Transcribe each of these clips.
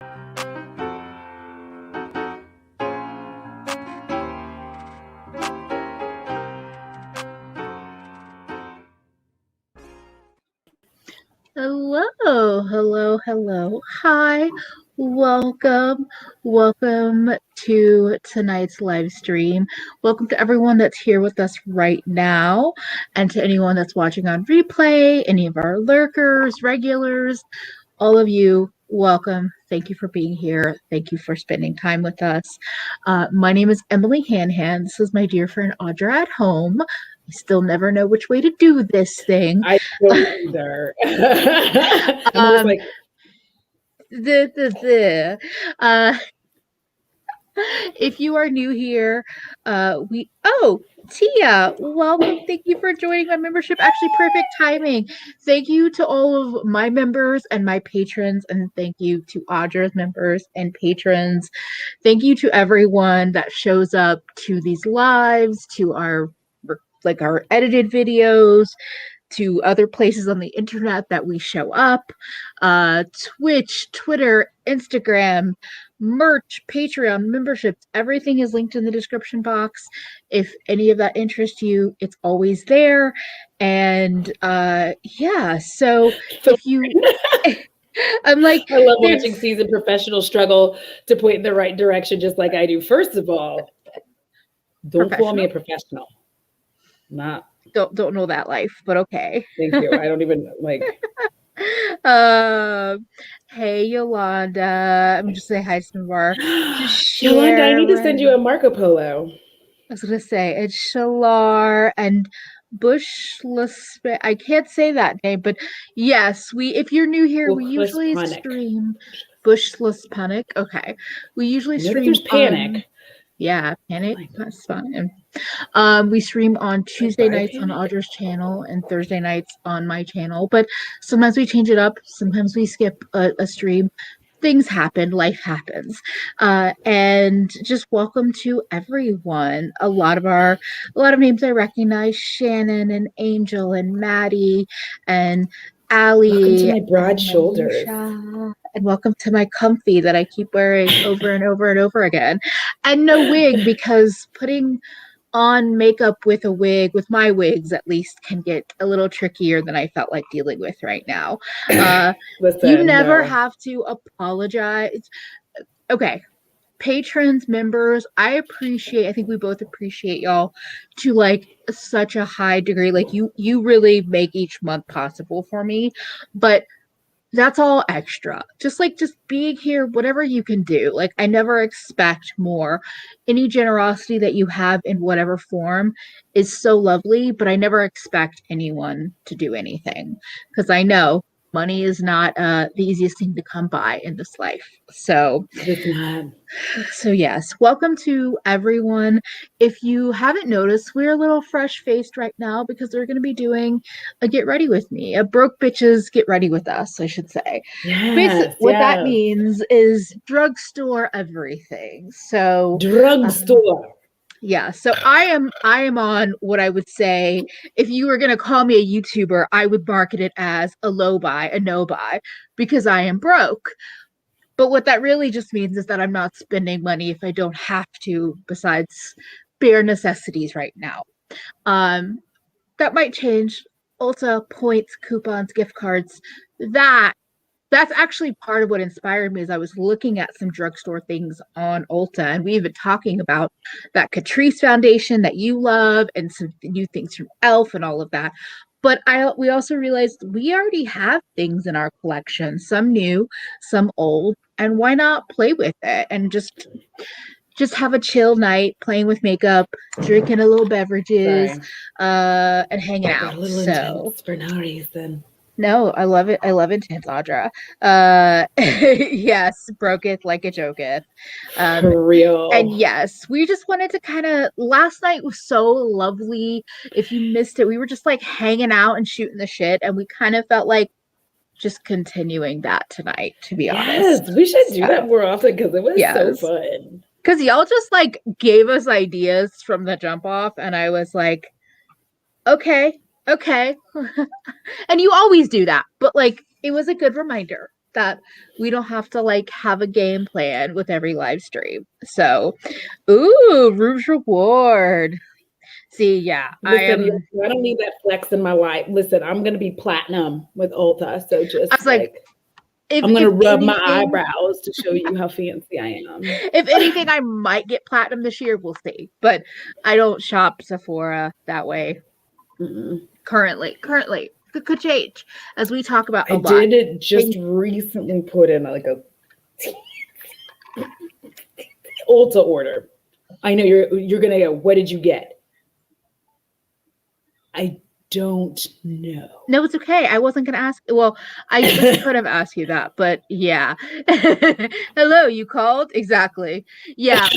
Hello. Hi, welcome to tonight's live stream. Welcome to everyone that's here with us right now, and to anyone that's watching on replay, any of our lurkers, regulars, all of you, welcome. Thank you for being here. Thank you for spending time with us. My name is EmilyHanhan. This is my dear friend Audra at home. I still never know which way to do this thing. I don't either. I'm like, if you are new here, Tia, welcome. Thank you for joining my membership. Actually, perfect timing. Thank you to all of my members and my patrons, and thank you to Audra's members and patrons. Thank you to everyone that shows up to these lives, to our edited videos, to other places on the internet that we show up, Twitch, Twitter, Instagram, merch, Patreon, memberships, everything is linked in the description box. If any of that interests you, it's always there. And yeah, so if you I'm like, I love watching seasoned professionals struggle to point in the right direction, just like I do. First of all, don't call me a professional. Not don't know that life, but okay. Thank you. I don't even like. Hey Yolanda, I'm just say hi to Samar. Yolanda, I need to send you a Marco Polo. I was gonna say it's Shalar and Bushless. I can't say that name, but yes, if you're new here, we usually stream Bushless Panic. Okay, we usually stream. There's Panic. Yeah, Panic. That's fine. We stream on Tuesday nights on Audra's channel and Thursday nights on my channel, but sometimes we change it up. Sometimes we skip a stream. Things happen, life happens. And just welcome to everyone. A lot of names I recognize: Shannon and Angel and Maddie and Allie. Welcome to my broad shoulders. And welcome to my comfy that I keep wearing over and over and over again. And no wig, because putting on makeup with a wig, with my wigs at least, can get a little trickier than I felt like dealing with right now. Listen, you never have to apologize. Okay. Patrons, members, I think we both appreciate y'all to like such a high degree. Like you really make each month possible for me. But that's all extra. Just being here, whatever you can do. Like, I never expect more. Any generosity that you have in whatever form is so lovely, but I never expect anyone to do anything, because I know money is not the easiest thing to come by in this life. So yes, welcome to everyone. If you haven't noticed, we're a little fresh-faced right now because we're going to be doing a Get Ready With Me, a broke bitches Get Ready With Us, I should say. What that means is drugstore everything. So drugstore. Yeah, so I am on what I would say, if you were going to call me a YouTuber, I would market it as a low buy, a no buy, because I am broke. But what that really just means is that I'm not spending money if I don't have to, besides bare necessities right now. That might change. Ulta, points, coupons, gift cards, that's actually part of what inspired me. As I was looking at some drugstore things on Ulta, and we've been talking about that Catrice foundation that you love and some new things from e.l.f. and all of that. But we also realized we already have things in our collection, some new, some old, and why not play with it and just have a chill night playing with makeup, drinking a little beverages, and hanging out. A little intense for no reason. No, I love it. I love intense, Audra. Yes, broketh like a joketh. For real. And yes, we just wanted to last night was so lovely. If you missed it, we were just like hanging out and shooting the shit, and we kind of felt like just continuing that tonight, to be honest. Yes, we should do that more often because it was so fun. Because y'all just like gave us ideas from the jump off, and I was like, okay. And you always do that, but like it was a good reminder. that we don't have to like have a game plan with every live stream. So, ooh, Rouge Reward. See, yeah, Listen, I don't need that flex in my life. Listen, I'm gonna be platinum with Ulta, so just I was like I'm gonna rub my eyebrows to show you how fancy I am. If anything, I might get platinum this year. We'll see. But I don't shop Sephora that way. Currently. Could change as we talk about a lot. I did just recently put in like a Ulta order. I know you're gonna go, what did you get? I don't know. No, it's okay. I wasn't gonna ask. Well, I could have asked you that, but yeah. Hello, you called? Exactly. Yeah,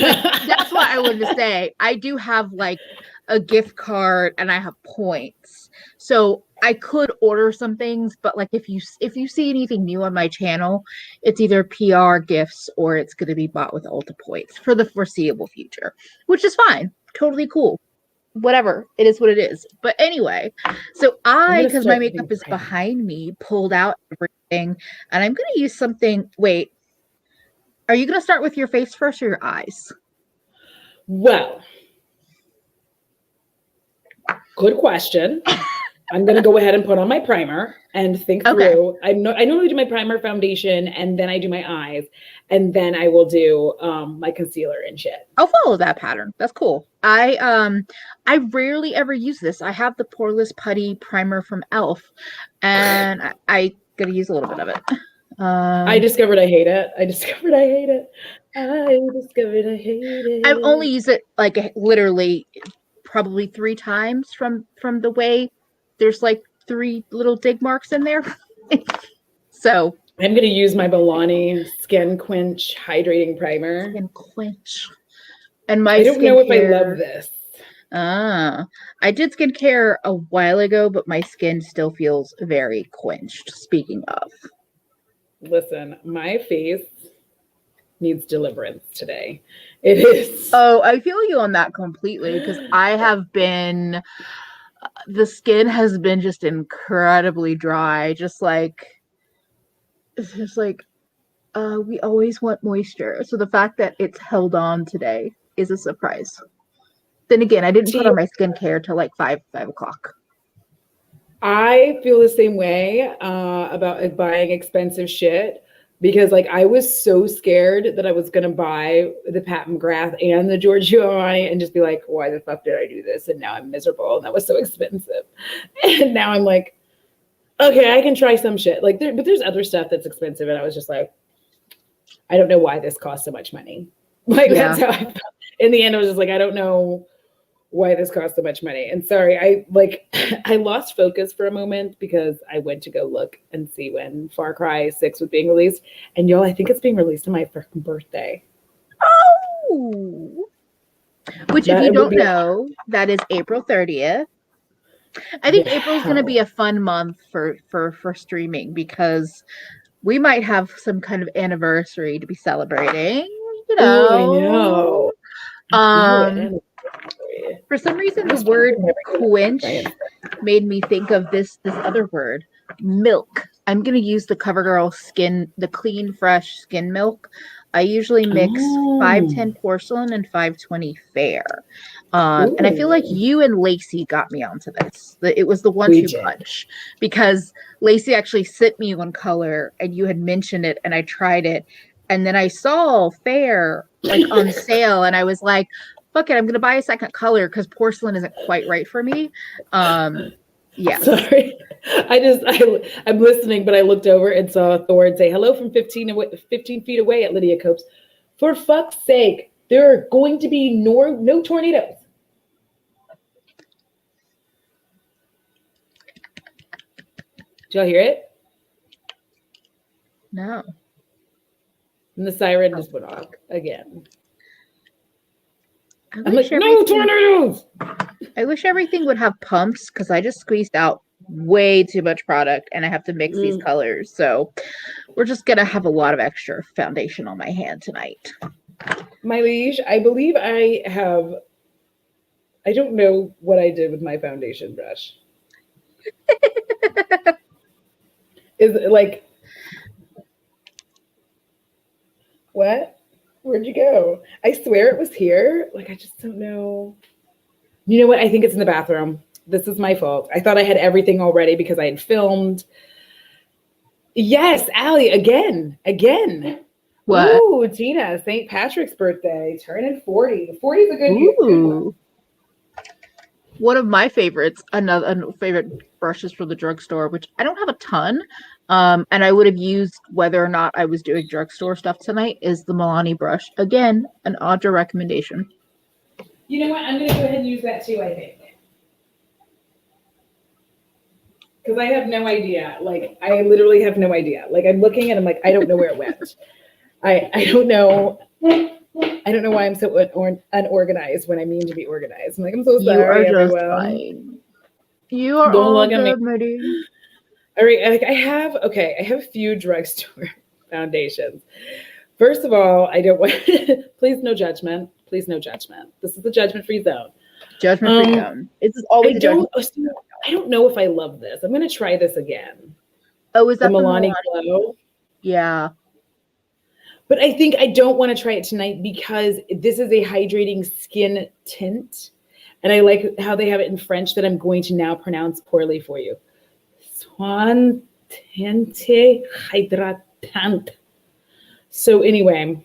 that's what I wanted to say. I do have like a gift card and I have points. So I could order some things, but like if you see anything new on my channel, it's either PR gifts or it's gonna be bought with Ulta points for the foreseeable future, which is fine. Totally cool. Whatever, it is what it is. But anyway, so because my makeup is behind me, pulled out everything, and I'm gonna use something. Wait, are you gonna start with your face first or your eyes? Well, good question. I'm gonna go ahead and put on my primer and think through. I normally do my primer, foundation, and then I do my eyes, and then I will do my concealer and shit. I'll follow that pattern. That's cool. I rarely ever use this. I have the Poreless Putty primer from ELF, and I gotta use a little bit of it. I discovered I hate it. I've only used it like literally probably 3 times from the way there's like 3 little dig marks in there. So I'm going to use my Milani Skin Quench Hydrating Primer. Skin Quench. And I don't know if I love this. I did skincare a while ago, but my skin still feels very quenched. Speaking of. Listen, my face needs deliverance today. It is. Oh, I feel you on that completely because I have been, the skin has been just incredibly dry. It's just like, we always want moisture. So the fact that it's held on today is a surprise. Then again, I didn't put on my skincare till like 5 o'clock. I feel the same way about buying expensive shit because like I was so scared that I was gonna buy the Pat McGrath and the Giorgio Armani and just be like, why the fuck did I do this? And now I'm miserable and that was so expensive. And now I'm like, okay, I can try some shit. Like but there's other stuff that's expensive and I was just like, I don't know why this costs so much money. Like that's how I felt. In the end, I was just like, I don't know why this costs so much money. And sorry, I lost focus for a moment because I went to go look and see when Far Cry 6 was being released. And y'all, I think it's being released on my freaking birthday. Oh! Which if you don't know, that is April 30th. I think April's going to be a fun month for streaming because we might have some kind of anniversary to be celebrating. You know. Ooh, I know. For some reason, the word quench made me think of this other word, milk. I'm going to use the CoverGirl the clean, fresh skin milk. I usually mix 510 porcelain and 520 fair. And I feel like you and Lacey got me onto this. It was the 1-2 punch because Lacey actually sent me one color and you had mentioned it and I tried it. And then I saw fair like on sale and I was like, fuck it, I'm gonna buy a second color because porcelain isn't quite right for me. Yeah. Sorry. I'm listening, but I looked over and saw Thor say hello from 15 feet away at Lydia Copes. For fuck's sake, there are going to be no tornadoes. Did y'all hear it? No. And the siren just went off again. I'm like, no tornadoes! I wish everything would have pumps because I just squeezed out way too much product and I have to mix these colors. So we're just going to have a lot of extra foundation on my hand tonight. My liege, I believe I don't know what I did with my foundation brush. Is it like, What? Where'd you go? I swear it was here. Like, I just don't know. You know what? I think it's in the bathroom. This is my fault. I thought I had everything already because I had filmed. Yes, Allie, again. What? Ooh, Gina, St. Patrick's birthday, turning 40. 40 is a good one. One of my favorites, another favorite brushes from the drugstore, which I don't have a ton, and I would have used whether or not I was doing drugstore stuff tonight, is the Milani Brush. Again, an Audra recommendation. You know what? I'm going to go ahead and use that too, I think. Because I have no idea. Like, I literally have no idea. Like, I'm looking and I'm like, I don't know where it went. I don't know. I don't know why I'm so unorganized when I mean to be organized. I'm like, I'm so sorry, everyone. Fine. You are don't all look at good, me. Midi. All right, like I have a few drugstore foundations. First of all, I don't want please no judgment. Please no judgment. This is the judgment-free zone. Judgment-free zone. It's always I don't know if I love this. I'm gonna try this again. Oh, is that the Milani Glow? Yeah. But I think I don't want to try it tonight because this is a hydrating skin tint. And I like how they have it in French that I'm going to now pronounce poorly for you. Soin teinte hydratant. So anyway,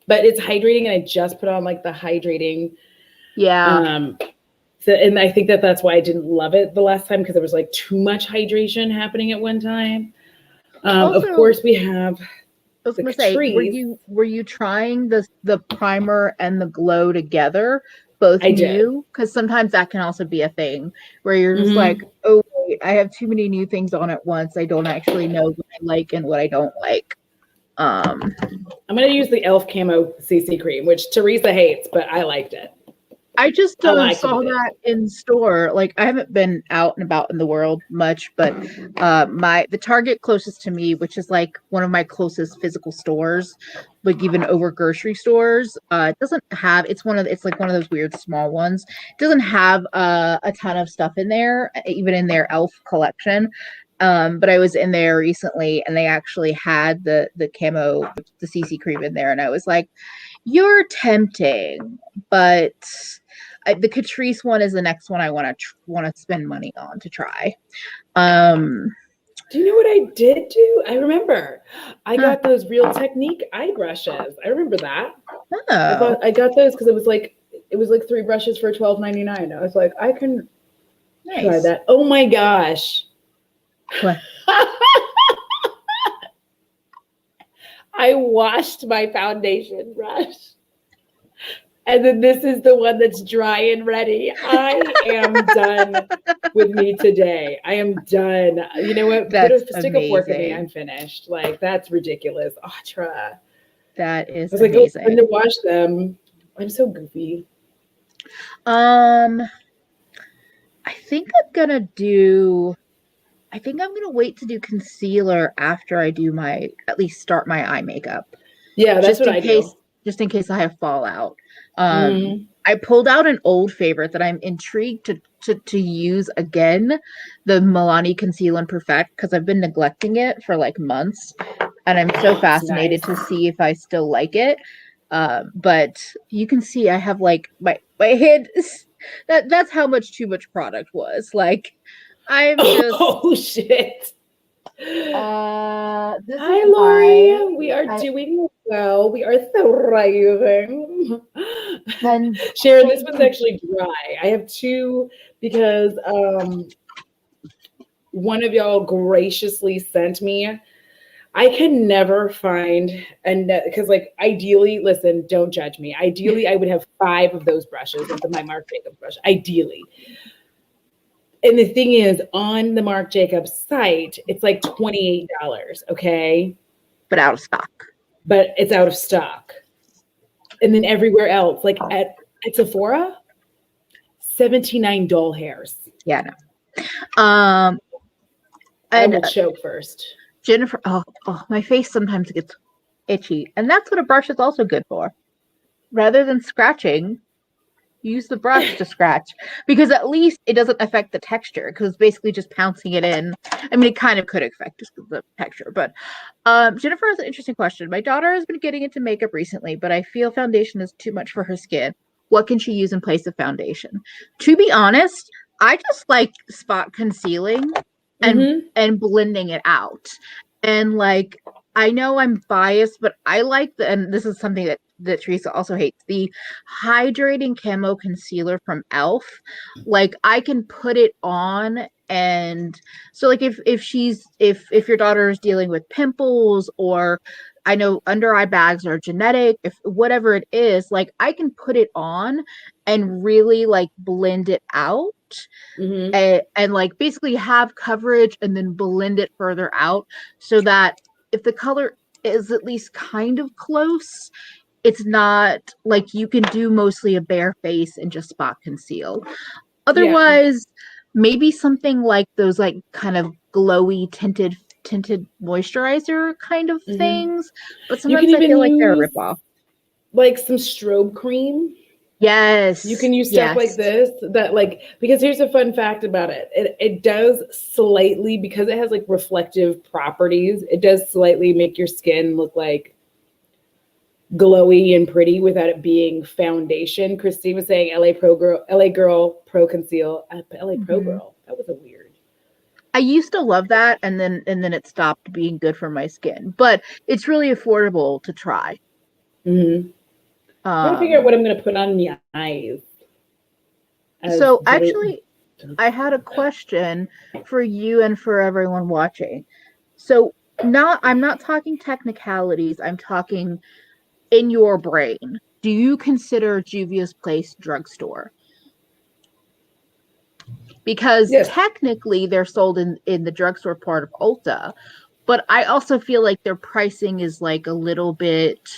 but it's hydrating and I just put on like the hydrating. Yeah. So, and I think that's why I didn't love it the last time because there was like too much hydration happening at one time. Also, of course, we have. I was gonna say, were you trying the primer and the glow together, both new? Because sometimes that can also be a thing where you're just like, oh wait, I have too many new things on at once. I don't actually know what I like and what I don't like. I'm gonna use the e.l.f. Camo Cc Cream, which Teresa hates, but I liked it. I just saw that in store. Like, I haven't been out and about in the world much, but the Target closest to me, which is like one of my closest physical stores, like even over grocery stores, doesn't have. It's like one of those weird small ones. It doesn't have a ton of stuff in there, even in their e.l.f. collection. But I was in there recently, and they actually had the Camo, the CC Cream in there, and I was like, "You're tempting," but. The Catrice one is the next one I want to spend money on to try. Do you know what I did do? I remember I got those Real Technique eye brushes. I remember that. Oh. I got those because it was like 3 brushes for $12.99. I was like, I can try that. Oh my gosh. What? I washed my foundation brush. And then this is the one that's dry and ready. I am done with me today. I am done. You know what? Stick a fork in me. I'm finished. Like, that's ridiculous. Audra. That is amazing. Like, oh, I'm to wash them. I'm so goofy. I think I'm gonna wait to do concealer after I do at least start my eye makeup. Yeah, that's what I do. Just in case I have fallout. I pulled out an old favorite that I'm intrigued to use again, the Milani Conceal and Perfect, because I've been neglecting it for like months, and I'm so fascinated to see if I still like it. But you can see I have like my head. That's how much too much product was. Like, I'm just oh shit. Hi, Lori. We are doing well. We are thriving. Then Sharon, this one's actually dry. I have 2 because one of y'all graciously sent me. I can never find because like ideally, listen, don't judge me. Ideally, I would have 5 of those brushes of my Marc Jacobs brush. Ideally. And the thing is, on the Marc Jacobs site, it's like $28, okay? But out of stock. But it's out of stock. And then everywhere else, like at Sephora, 79 doll hairs. Yeah, no. I will choke first. Jennifer, my face sometimes gets itchy. And that's what a brush is also good for. Rather than scratching, use the brush to scratch, because at least it doesn't affect the texture, because it's basically just pouncing it in. I mean, it kind of could affect the texture, but Jennifer has an interesting question. My daughter has been getting into makeup recently, but I feel foundation is too much for her skin. What can she use in place of foundation? To be honest, I just like spot concealing and Mm-hmm. and blending it out. And like, I know I'm biased, but I like and this is something that Teresa also hates, the hydrating camo concealer from e.l.f. Like, I can put it on, and so like if your daughter is dealing with pimples, or I know under eye bags are genetic, if whatever it is, like I can put it on and really like blend it out, Mm-hmm. and like basically have coverage and then blend it further out, so that if the color is at least kind of close, it's not like you can do mostly a bare face and just spot conceal. Yeah. Otherwise, maybe something like those like kind of glowy tinted moisturizer kind of Mm-hmm. things, but You can sometimes I even feel like they're a use ripoff. like some strobe cream. You Yes, can use stuff like yes. this that like, because here's a fun fact about it. It does slightly, because it has like reflective properties, it does slightly make your skin look like glowy and pretty without it being foundation. Christine was saying LA girl pro conceal. LA pro Mhm. girl. That was a weird. I used to love that, and then it stopped being good for my skin, but it's really affordable to try. Mm-hmm. Trying to figure out Um, what I'm gonna put on the eyes as so actually, I had a question for you and for everyone watching. So, I'm not talking technicalities, I'm talking in your brain. Do you consider Juvia's Place drugstore? Because yes. technically they're sold in the drugstore part of Ulta, but I also feel like their pricing is like a little bit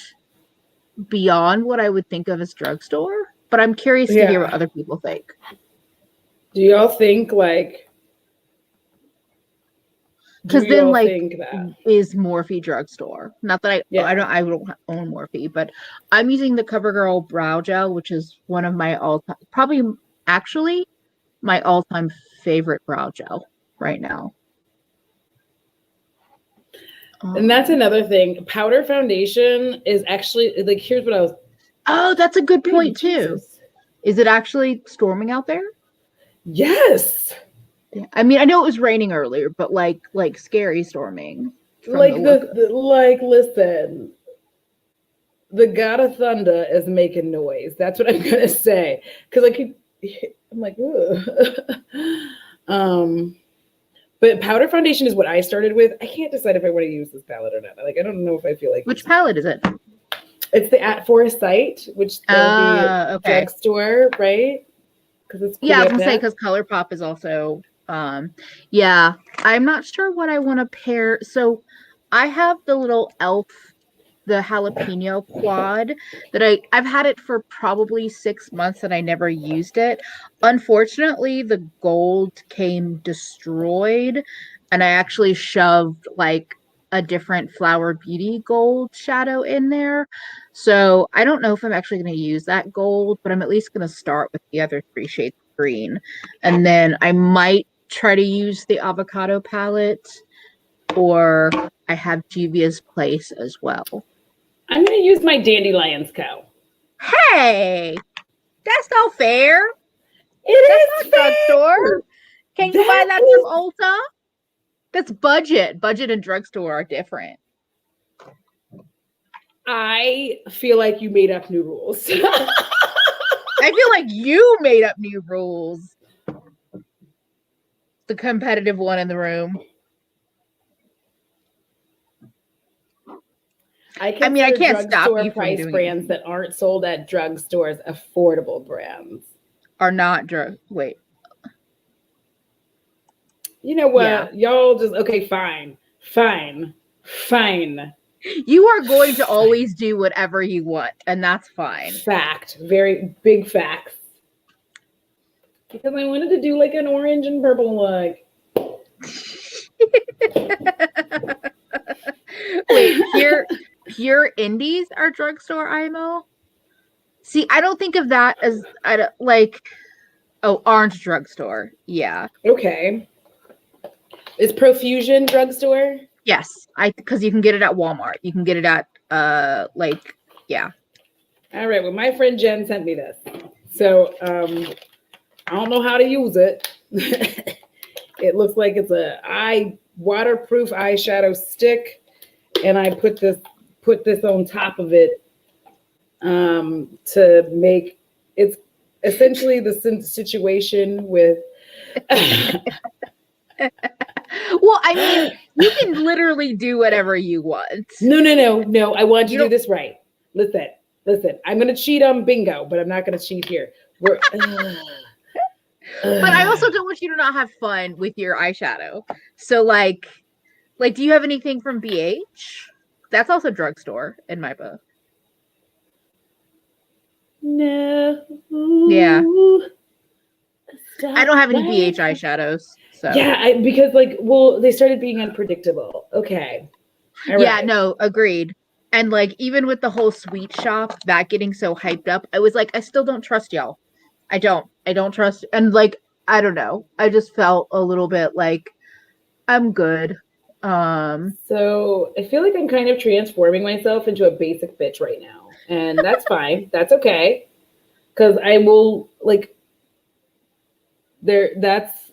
beyond what I would think of as drugstore. But I'm curious to hear what Yeah. other people think. Do y'all think like? Do Because then, y'all like, think that? is Morphe drugstore? Not that Yeah. I don't own Morphe, but I'm using the CoverGirl brow gel, which is one of my all time, probably actually my all time favorite brow gel right now. And that's Um, another thing. Powder foundation is actually like, here's what I was. oh, that's a good Baby point too. Jesus. Is it actually storming out there? Yes. Yeah. I mean, I know it was raining earlier, but like scary storming from the Like look of the like, listen, the God of Thunder is making noise. That's what I'm gonna say. Cause I'm like, um, but powder foundation is what I started with. I can't decide if I want to use this palette or not. Like, I don't know if I feel like which using it. palette is it? It's the At Foresight, which the Okay. drugstore, right? Because it's Yeah, I was quite gonna say, that. because ColourPop is also yeah. I'm not sure what I want to pair. So I have the little elf, the jalapeno quad that I've had it for probably 6 months and I never used it. Unfortunately, the gold came destroyed, and I actually shoved like a different Flower Beauty gold shadow in there. So I don't know if I'm actually going to use that gold, but I'm at least going to start with the other three shades of green. And then I might try to use the avocado palette, or I have Juvia's Place as well. I'm gonna use my Dandelions Co. Hey, that's not fair. That's It is not drugstore. fair. Can you buy That that from is. Ulta? That's budget. Budget and drugstore are different. I feel like you made up new rules. I feel like you made up new rules. The competitive one in the room. I mean, I can't stop drugstore you from price doing brands it. that aren't sold at drugstores affordable brands. Are not drug. Wait. You know Yeah. what? Y'all just okay, fine. Fine. Fine. You are going to always do whatever you want, and that's fine. Fact. Very big facts. Because I wanted to do like an orange and purple look. Wait, pure indies are drugstore IMO? See, I don't think of that as I don't, like, oh, Orange Drugstore. Yeah. Okay. Is Profusion Drugstore? Yes. Because you can get it at Walmart. You can get it at like, yeah. All right. Well, my friend Jen sent me this. So I don't know how to use it. It looks like it's a waterproof eyeshadow stick, and I put this on top of it to make it's essentially the situation with. Well, I mean, you can literally do whatever you want. No. I want you to do this right. Listen. I'm gonna cheat on bingo, but I'm not gonna cheat here. But I also don't want you to not have fun with your eyeshadow. So like, do you have anything from BH? That's also Drugstore in my book. No. Yeah. Stop. I don't have any BH eyeshadows. So yeah, because they started being unpredictable. Okay. All yeah, right. No, agreed. And like, even with the whole sweet shop, that getting so hyped up, I was like, I still don't trust y'all. I don't trust. And like, I don't know. I just felt a little bit like I'm good. So I feel like I'm kind of transforming myself into a basic bitch right now. And that's fine. That's okay. Because I will that's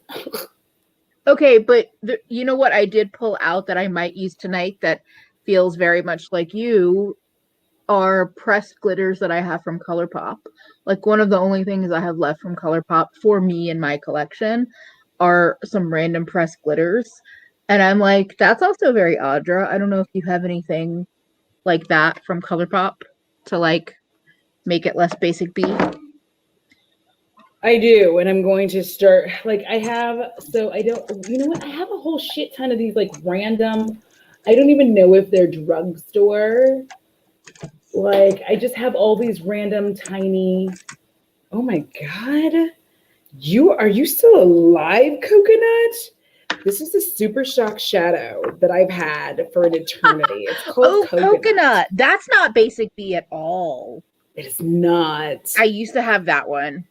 okay, but you know what I did pull out that I might use tonight that feels very much like you are pressed glitters that I have from ColourPop. Like, one of the only things I have left from ColourPop for me in my collection are some random pressed glitters. And I'm like, that's also very Audra. I don't know if you have anything like that from ColourPop to like make it less basic B. I do, and I'm going to start I have you know what? I have a whole shit ton of these random, I don't even know if they're drugstore. I just have all these random tiny, oh my God. Are you still alive, Coconut? This is a Super Shock shadow that I've had for an eternity. It's called Coconut. That's not basic B at all. It is not. I used to have that one.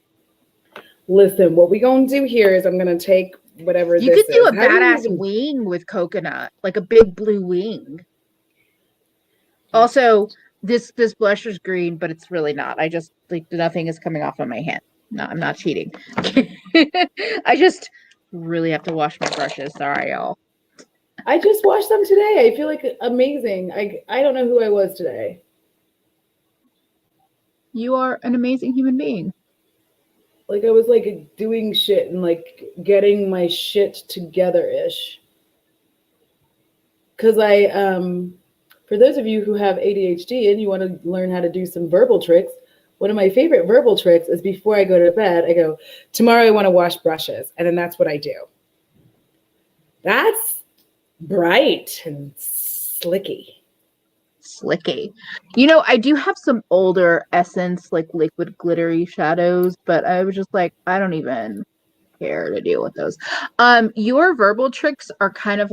Listen, what we gonna do here is I'm gonna take whatever you could do a badass wing with Coconut, like a big blue wing. Also, this blush is green, but it's really not. I just nothing is coming off on my hand. No, I'm not cheating. I just really have to wash my brushes. Sorry, y'all. I just washed them today. I feel amazing. I don't know who I was today. You are an amazing human being. I was doing shit and getting my shit together-ish. Because for those of you who have ADHD and you want to learn how to do some verbal tricks, one of my favorite verbal tricks is before I go to bed, I go, tomorrow I want to wash brushes. And then that's what I do. That's bright and slicky. You know, I do have some older Essence, liquid glittery shadows, but I was just like, I don't even care to deal with those. Your verbal tricks are kind of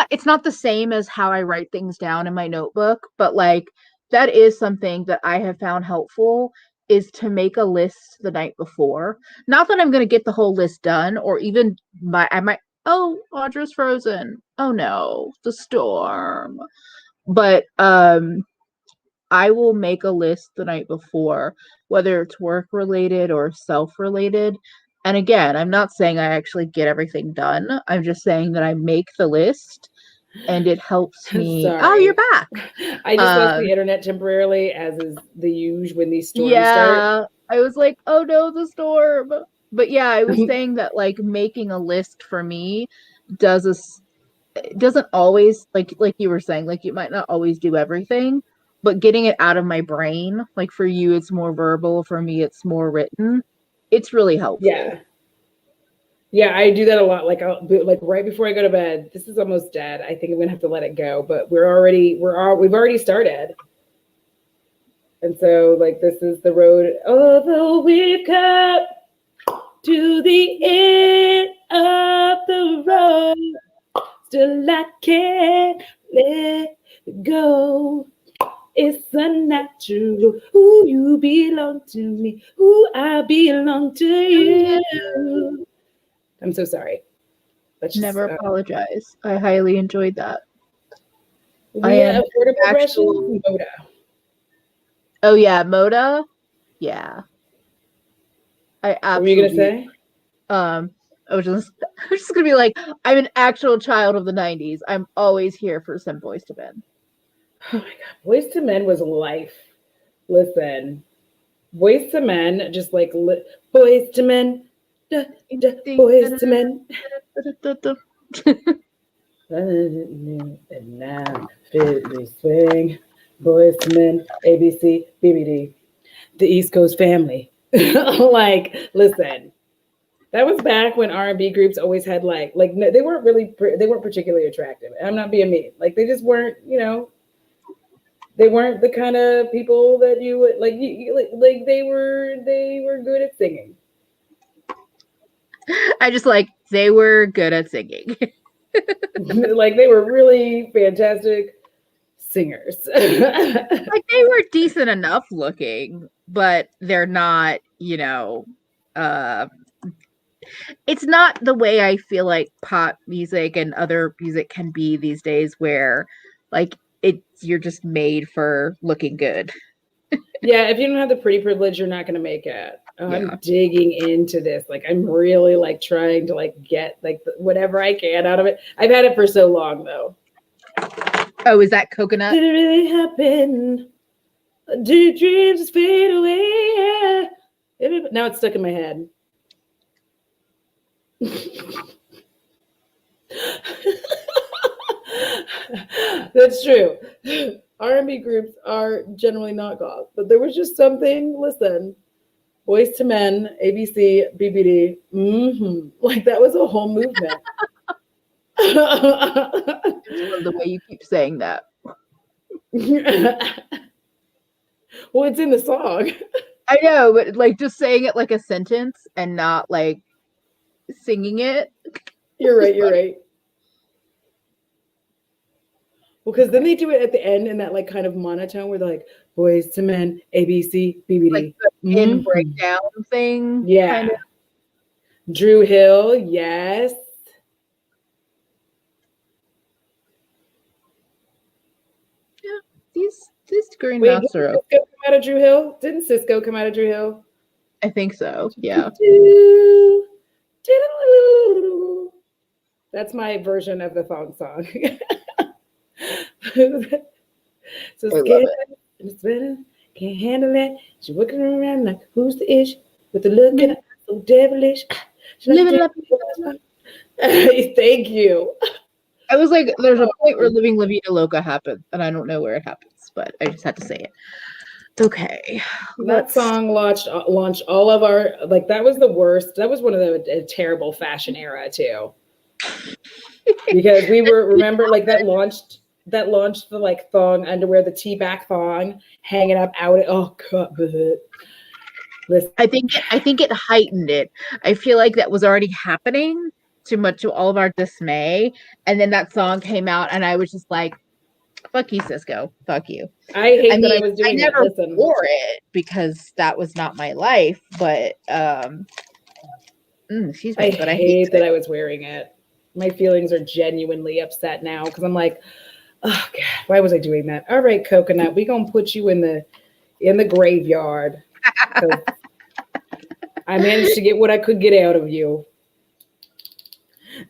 it's not the same as how I write things down in my notebook, but that is something that I have found helpful, is to make a list the night before. Not that I'm going to get the whole list done, or even oh, Audra's frozen. Oh no, the storm. But I will make a list the night before, whether it's work related or self related. And again, I'm not saying I actually get everything done. I'm just saying that I make the list and it helps me. Sorry. Oh, you're back. I just lost the internet temporarily, as is the usual when these storms start. Yeah, I was like, oh no, the storm. But yeah, I was saying that making a list for me doesn't always, like you were saying, you might not always do everything, but getting it out of my brain, for you it's more verbal, for me it's more written, it's really helpful. Yeah, I do that a lot. Right before I go to bed. This is almost dead. I think I'm gonna have to let it go, but we've already started. And so this is the road, although we've come to the end of the road, still I can't let it go. It's unnatural. Ooh, you belong to me. Ooh, I belong to you. I'm so sorry. Let's just, Never apologize. I highly enjoyed that. I Leah, am affordable actual. brushes, Moda. Oh yeah, Moda. Yeah, I What were you gonna absolutely. say? Um, I was just gonna be like, I'm an actual child of the '90s. I'm always here for some Boys to Men. Oh my God, Boys to Men was life. Listen, Boys to Men, just like Boys to Men, duh, duh, Boys to Men. And now, Fiddly Swing, Boys to Men, ABC, BBD, the East Coast Family. Like, listen, that was back when R&B groups always had like no, they weren't particularly attractive. I'm not being mean. Like they just weren't, they weren't the kind of people that you would like. Like they were good at singing. I just like they were good at singing. Like they were really fantastic singers. Like they were decent enough looking, but they're not, uh it's not the way I feel like pop music and other music can be these days where like you're just made for looking good. Yeah, if you don't have the pretty privilege, you're not going to make it. Yeah. I'm digging into this. Like I'm really like trying to like get like whatever I can out of it. I've had it for so long though. Oh, is that coconut? Did it really happen? Do dreams just fade away? Now it's stuck in my head. That's true. R&B groups are generally not goth, but there was just something. Listen, Boys to Men, ABC, BBD, like that was a whole movement. I just love the way you keep saying that. Well, it's in the song. I know, but like just saying it like a sentence and not like singing it. You're right. You're right. Well, because then they do it at the end in that like kind of monotone where they're like Boys to Men, ABC, BBD, like the in breakdown thing. Yeah. Kind of. Drew Hill, yes. Yeah, these green Wait, mouse are. didn't Cisco come out of Drew Hill? Didn't Cisco come out of Drew Hill? I think so. Yeah. That's my version of the thong song. So scared, it's better, can't handle it. She's looking around like, who's the ish? With the look in her eye, so devilish. Thank you. I was like, there's a point where Living La Vida Loca happens, and I don't know where it happens, but I just had to say it. Okay. That song launched all of our, like, that was the worst. That was one of the terrible fashion era, too. Because we were, remember, like, that launched the, like, thong underwear, the T-back thong, hanging up out. Oh, God. Listen. I think it heightened it. I feel like that was already happening to all of our dismay, and then that song came out, and I was just like, "Fuck you, Cisco. Fuck you." I hate that I was doing I never Listen. wore it because that was not my life, but excuse me, I hate that I was wearing it. My feelings are genuinely upset now because I'm like, oh God, why was I doing that? All right, Coconut, we gonna put you in the graveyard. I managed to get what I could get out of you.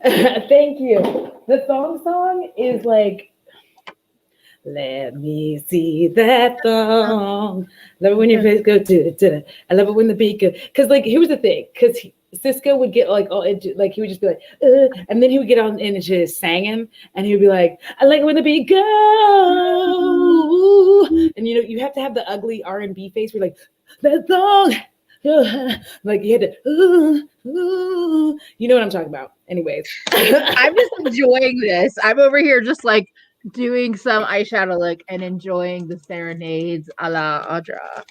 Thank you. The song is like, let me see that thong. Love it when your face go to. I love it when the beat goes. Because like, here's the thing. Because Cisco would get like all into, like he would just be like, and then he would get on into singing, and he would be like, I like it when the beat go. And you have to have the ugly R&B face. Where like that thong. Like you had to, you know what I'm talking about. Anyways, I'm just enjoying this. I'm over here just like doing some eyeshadow look and enjoying the serenades a la Audra.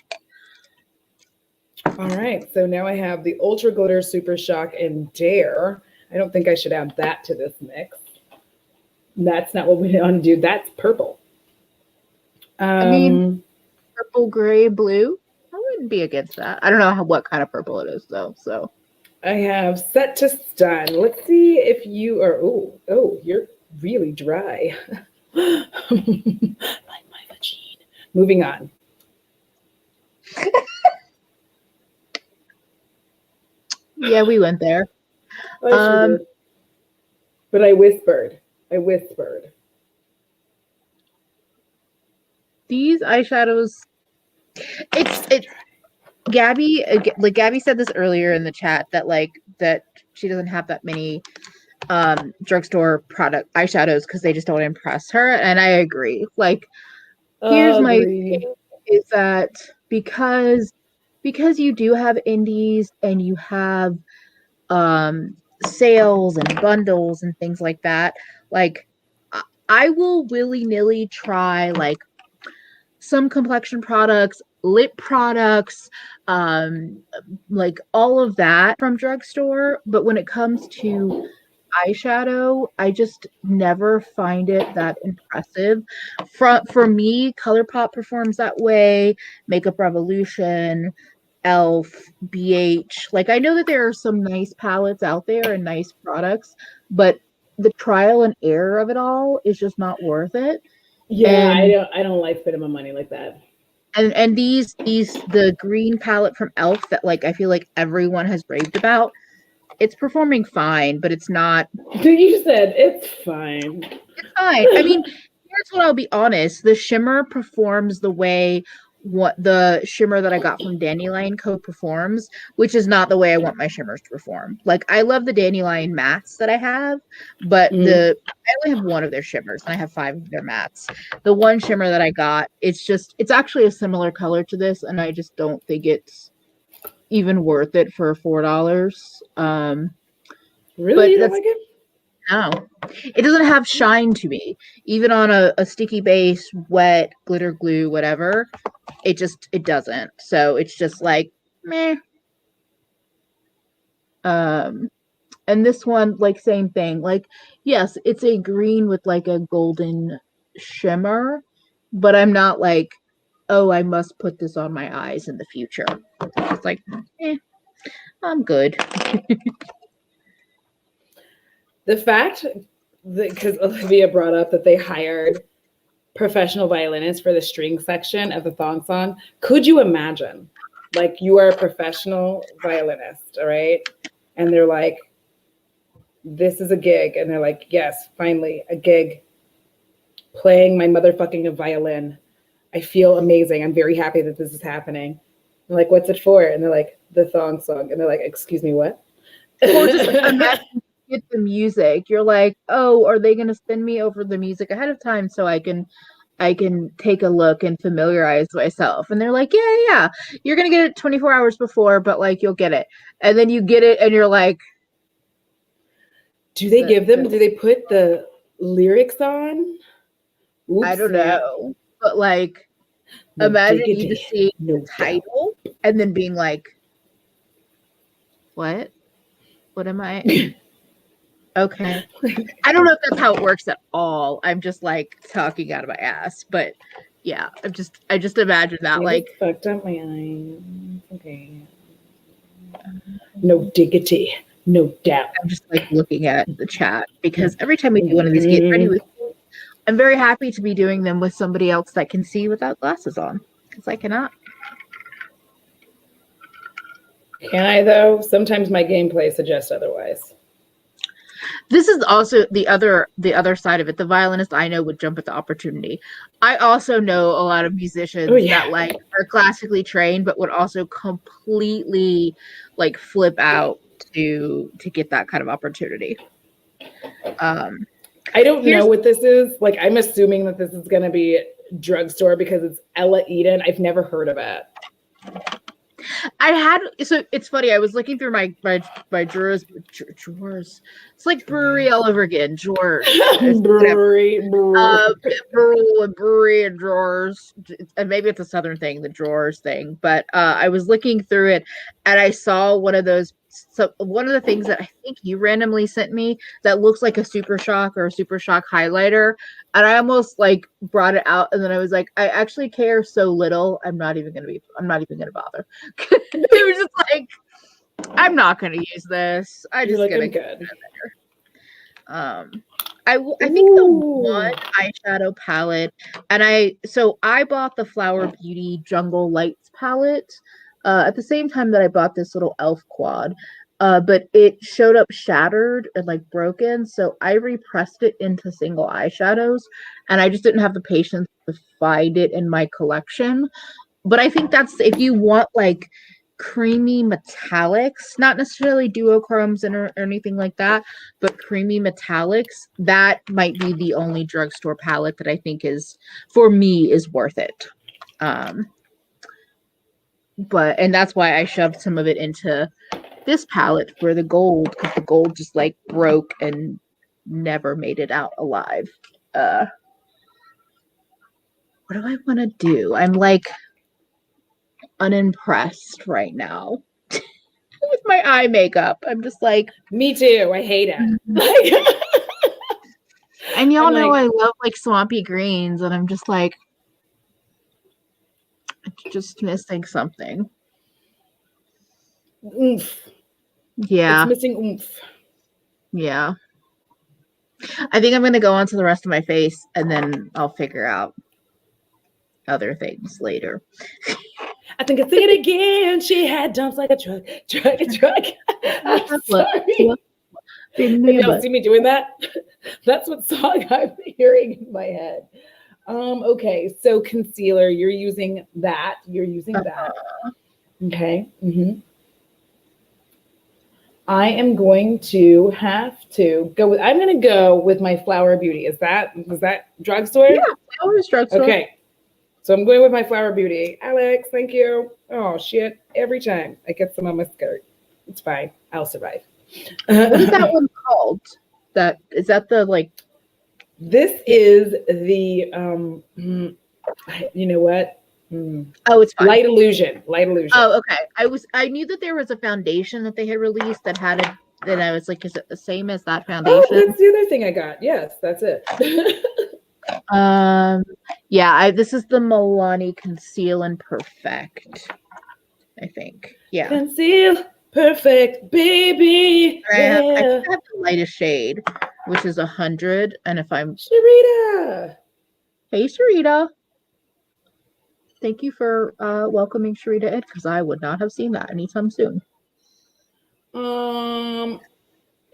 All right, so now I have the Ultra Glitter Super Shock and Dare. I don't think I should add that to this mix. That's not what we want to do. That's purple. I mean, purple, gray, blue. I wouldn't be against that. I don't know what kind of purple it is though. So I have Set to Stun. Let's see if you are. Oh, you're really dry. Like my vagine. Moving on. yeah, we went there. I sure did. But I whispered. These eyeshadows, it's Gabby, like Gabby said this earlier in the chat that that she doesn't have that many drugstore product eyeshadows because they just don't impress her, and I agree. Like, here's my thing, is that because you do have indies and you have sales and bundles and things like that, like I will willy-nilly try like some complexion products, lip products, like all of that from drugstore. But when it comes to eyeshadow, I just never find it that impressive. For me, ColourPop performs that way, Makeup Revolution, Elf, BH. Like, I know that there are some nice palettes out there and nice products, but the trial and error of it all is just not worth it. Yeah, I don't like spending my money like that. And these the green palette from Elf that like I feel like everyone has raved about, it's performing fine, but it's not. You said it's fine. It's fine. I mean, here's what I'll be honest. The shimmer performs the way what the shimmer that I got from Dandelion Co. performs, which is not the way I want my shimmers to perform. Like, I love the Dandelion mattes that I have, but I only have one of their shimmers and I have 5 of their mattes. The one shimmer that I got, it's actually a similar color to this, and I just don't think it's even worth it for $4. Really? You don't like it? No, it doesn't have shine to me. Even on a sticky base, wet, glitter glue, whatever, it doesn't. So it's just like, meh. And this one, like, same thing. Like, yes, it's a green with like a golden shimmer, but I'm not like, oh, I must put this on my eyes in the future. It's like, I'm good. The fact that, because Olivia brought up that they hired professional violinists for the string section of the thong song, could you imagine? Like, you are a professional violinist, all right? And they're like, this is a gig. And they're like, yes, finally, a gig. Playing my motherfucking violin. I feel amazing. I'm very happy that this is happening. I'm like, what's it for? And they're like, the thong song. And they're like, excuse me, what? Or just imagine get the music. You're like, oh, are they going to send me over the music ahead of time so I can take a look and familiarize myself? And they're like, yeah. You're going to get it 24 hours before, but like you'll get it. And then you get it and you're like, do they put the lyrics on? Oops, I don't know. But like, imagine you just seeing the title and then being like, what am I? Okay. I don't know if that's how it works at all. I'm just like talking out of my ass, but yeah, I just imagine that, like, fucked up my eyes. Okay. No diggity, no doubt. I'm just like looking at the chat because every time we do one of these get ready with you, I'm very happy to be doing them with somebody else that can see without glasses on, because I cannot. Can I though? Sometimes my gameplay suggests otherwise. This is also the other side of it. The violinist I know would jump at the opportunity. I also know a lot of musicians that like are classically trained, but would also completely like flip out to get that kind of opportunity. I don't know what this is. Like, I'm assuming that this is going to be drugstore because it's Ella Eden. I've never heard of it. So it's funny. I was looking through my drawers. It's like brewery all over again. Drawers. brewery and drawers. And maybe it's a southern thing, the drawers thing. But I was looking through it, and I saw one of those so one of the things that I think you randomly sent me that looks like a Super Shock or a Super Shock highlighter, and I almost like brought it out, and then I was like, I actually care so little, I'm not even gonna bother. It was just like, I'm not gonna use this. I You're just like, gonna I'm get good. better. I think the one eyeshadow palette, and I bought the Flower Beauty Jungle Lights palette at the same time that I bought this little elf quad, but it showed up shattered and like broken, so I repressed it into single eyeshadows, and I just didn't have the patience to find it in my collection. But I think that's if you want like creamy metallics, not necessarily duochromes or anything like that, but creamy metallics, that might be the only drugstore palette that I think is, for me, is worth it. And that's why I shoved some of it into this palette for the gold, because the gold just like broke and never made it out alive. What do I want to do? I'm like unimpressed right now with my eye makeup. I'm just like, me too. I hate it. and y'all know I love like swampy greens, and I'm just like, just missing something. Oomph. Yeah. It's missing oomph. Yeah. I think I'm gonna go on to the rest of my face, and then I'll figure out other things later. I think I'll sing it again. She had dumps like a truck. I'm sorry. Have y'all seen me doing that? That's what song I'm hearing in my head. Okay, so concealer, you're using that. Okay. I am going to have to go with, I'm going to go with my Flower Beauty. Was that drugstore? Yeah, Flower's drugstore. Okay. So I'm going with my Flower Beauty. Alex, thank you. Oh, shit. Every time I get some on my skirt. It's fine. I'll survive. What is that one called? Is that the like? This is the, you know what? Oh, it's fine. Light Illusion. Oh, okay. I knew that there was a foundation that they had released that had it. Then I was like, is it the same as that foundation? Oh, that's the other thing I got. Yes, that's it. Yeah. This is the Milani Conceal and Perfect, I think. Yeah. Conceal Perfect, baby. I have the lightest shade, which is 100. And if I'm Sharita. Hey, Sharita. Thank you for welcoming Sharita in, because I would not have seen that anytime soon.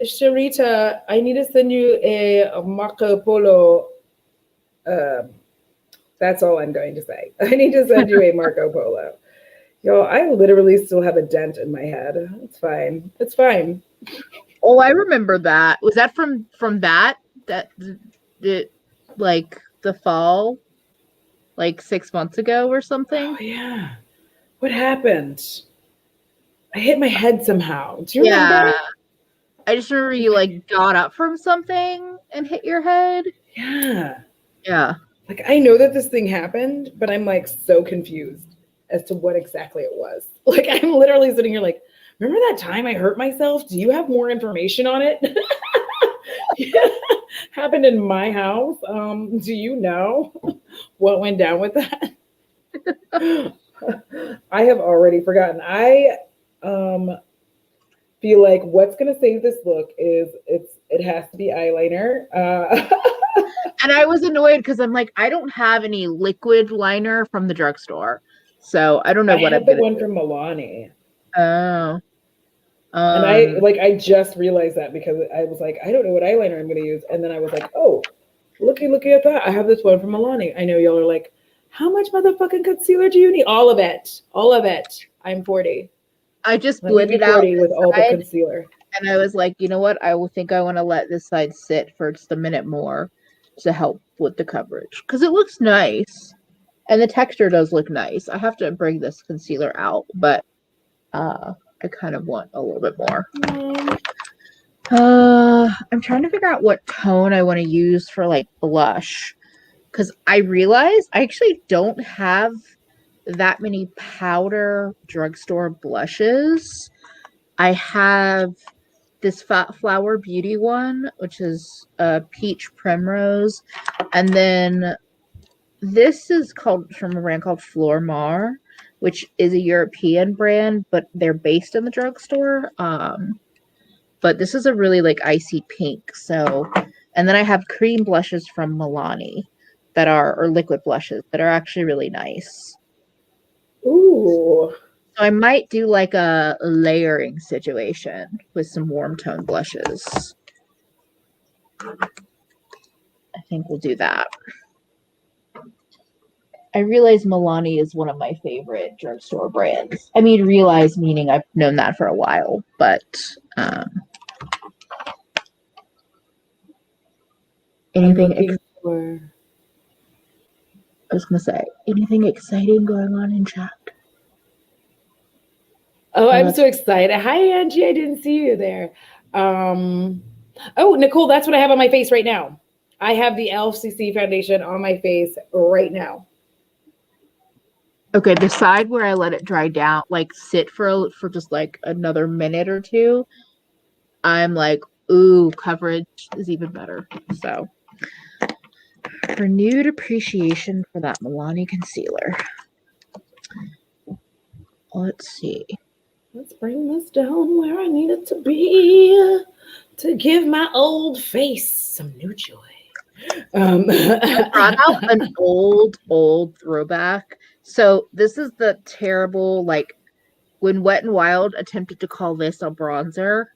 Sharita, I need to send you a Marco Polo. That's all I'm going to say. I need to send you a Marco Polo. Yo, I literally still have a dent in my head. It's fine. It's fine. Oh, I remember that. Was that from that like the fall, like 6 months ago or something? Oh yeah. What happened? I hit my head somehow. Do you remember? I just remember you like got up from something and hit your head. Yeah. Yeah. Like I know that this thing happened, but I'm like so confused as to what exactly it was. Like I'm literally sitting here like, remember that time I hurt myself? Do you have more information on it? Yeah. Happened in my house. Do you know what went down with that? I have already forgotten. I feel like what's gonna save this look is it has to be eyeliner. And I was annoyed because I'm like, I don't have any liquid liner from the drugstore, so I don't know what I have the one from Milani. Oh. And I just realized that because I was like, I don't know what eyeliner I'm gonna use, and then I was like, oh, looky at that! I have this one from Milani. I know y'all are like, how much motherfucking concealer do you need? All of it. I'm 40. I just blended out with all the concealer, and I was like, you know what? I think I want to let this side sit for just a minute more to help with the coverage, because it looks nice and the texture does look nice. I have to bring this concealer out, but I kind of want a little bit more. I'm trying to figure out what tone I want to use for like blush, because I realized I actually don't have that many powder drugstore blushes. I have this Flower Beauty one, which is a peach primrose, and then this is called from a brand called Flormar, which is a European brand, but they're based in the drugstore. But this is a really like icy pink. So, and then I have cream blushes from Milani that are, or liquid blushes that are actually really nice. Ooh. So I might do like a layering situation with some warm tone blushes. I think we'll do that. I realize Milani is one of my favorite drugstore brands. I mean, realize meaning I've known that for a while, but anything. I was gonna say anything exciting going on in chat. Oh, I'm so excited! Hi, Angie. I didn't see you there. Oh, Nicole, that's what I have on my face right now. I have the LCC foundation on my face right now. Okay, the side where I let it dry down, like sit for just like another minute or two, I'm like, ooh, coverage is even better. So, renewed appreciation for that Milani concealer. Let's see. Let's bring this down where I need it to be to give my old face some new joy. I brought out an old throwback. So this is the terrible, like, when Wet n Wild attempted to call this a bronzer.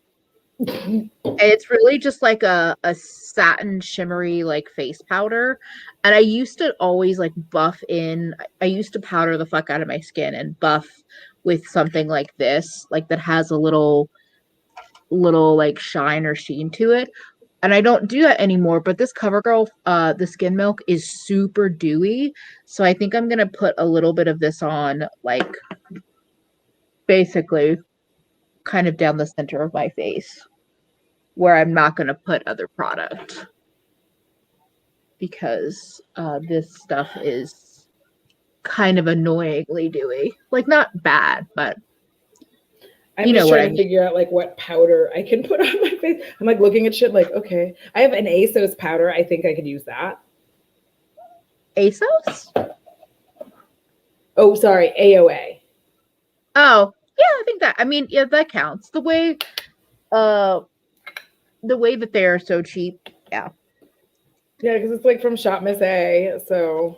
And it's really just like a satin shimmery like face powder. And I used to always like buff in. I used to powder the fuck out of my skin and buff with something like this, like that has a little like shine or sheen to it. And I don't do that anymore, but this CoverGirl, the Skin Milk is super dewy. So I think I'm going to put a little bit of this on, like, basically kind of down the center of my face where I'm not going to put other product because this stuff is kind of annoyingly dewy. Like, not bad, but I'm just trying to figure out like what powder I can put on my face. I'm like looking at shit like, okay, I have an ASOS powder. I think I could use that. ASOS? Oh, sorry, AOA. Oh, yeah, I think that, I mean, yeah, that counts. The way that they are so cheap, yeah. Yeah, because it's like from Shop Miss A, so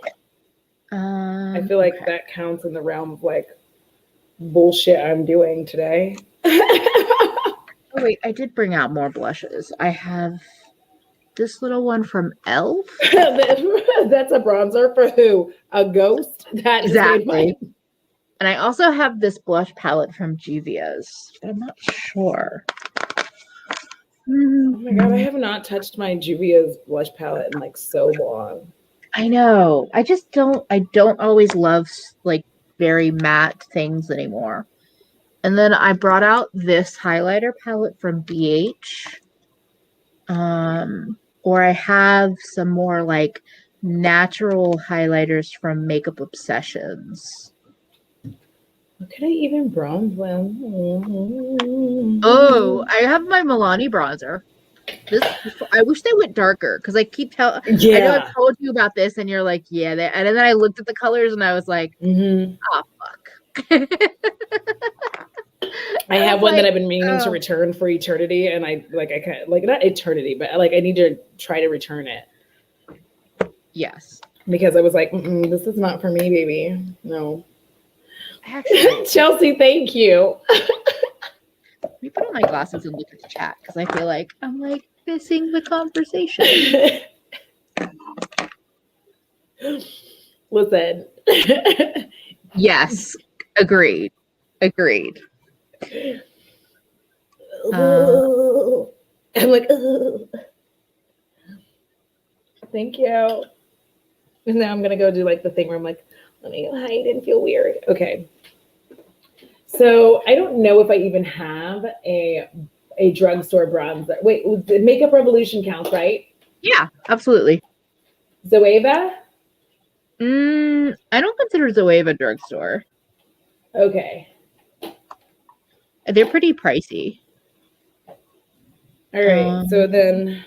I feel like that counts in the realm of like bullshit I'm doing today. Oh wait, I did bring out more blushes. I have this little one from ELF. That's a bronzer for who? A ghost? That exactly. And I also have this blush palette from Juvia's. I'm not sure. Oh my god, I have not touched my Juvia's blush palette in like so long. I know. I don't always love like very matte things anymore. And then I brought out this highlighter palette from BH. Or I have some more like natural highlighters from Makeup Obsessions. What could I even bronze with? Oh, I have my Milani bronzer. I wish they went darker because I keep telling. Yeah. I know I've told you about this, and you're like, yeah. And then I looked at the colors, and I was like, oh fuck. I have one that I've been meaning to return for eternity, and I can't, like, not eternity, but like I need to try to return it. Yes, because I was like, this is not for me, baby. No. Actually, Chelsea, thank you. Let me put on my glasses and look at the chat because I feel like I'm like missing the conversation. Listen. Yes, agreed. I'm like, thank you. And now I'm gonna go do like the thing where I'm like, let me hide and feel weird. Okay. So I don't know if I even have a drugstore bronzer. Wait, Makeup Revolution counts, right? Yeah, absolutely. Zoeva? I don't consider Zoeva drugstore. Okay. They're pretty pricey. All right, so then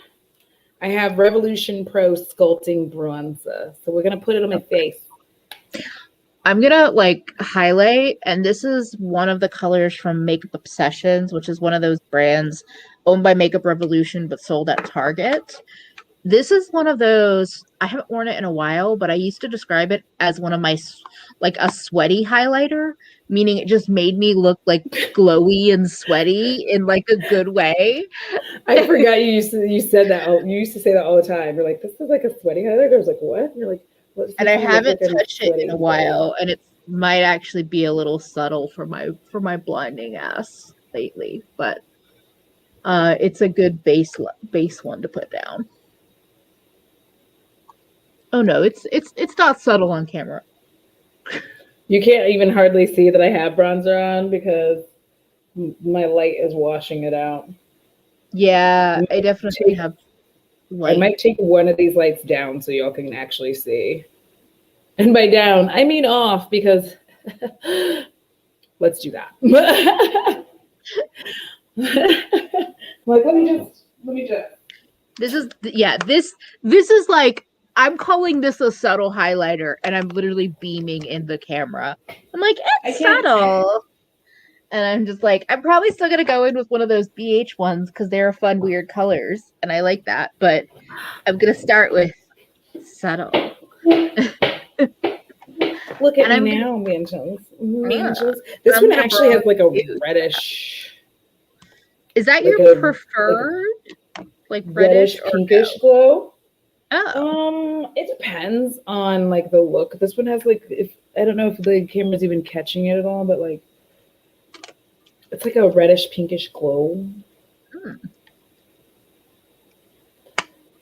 I have Revolution Pro Sculpting Bronzer. So we're gonna put it on my face. I'm gonna like highlight, and this is one of the colors from Makeup Obsessions, which is one of those brands owned by Makeup Revolution but sold at Target. This is one of those, I haven't worn it in a while, but I used to describe it as one of my, like a sweaty highlighter, meaning it just made me look like glowy and sweaty in like a good way. I forgot you said that. You used to say that all the time. You're like, this is like a sweaty highlighter. I was like, what? You're like, what? And I haven't touched it in a while, and it might actually be a little subtle for my blinding ass lately, but it's a good base one to put down. Oh no, it's not subtle on camera. You can't even hardly see that I have bronzer on because my light is washing it out. Yeah, I definitely have light. I might take one of these lights down so y'all can actually see. And by down, I mean off, because let's do that. Like, let me just. This is like, I'm calling this a subtle highlighter, and I'm literally beaming in the camera. I'm like, it's subtle. And I'm just like, I'm probably still going to go in with one of those BH ones because they're fun, weird colors. And I like that. But I'm going to start with subtle. Look at me now, Mansions. This one actually has like a reddish. Is that like your preferred? Like reddish pinkish glow? Oh. It depends on like the look. This one has like, I don't know if the camera's even catching it at all, but like it's like a reddish pinkish glow.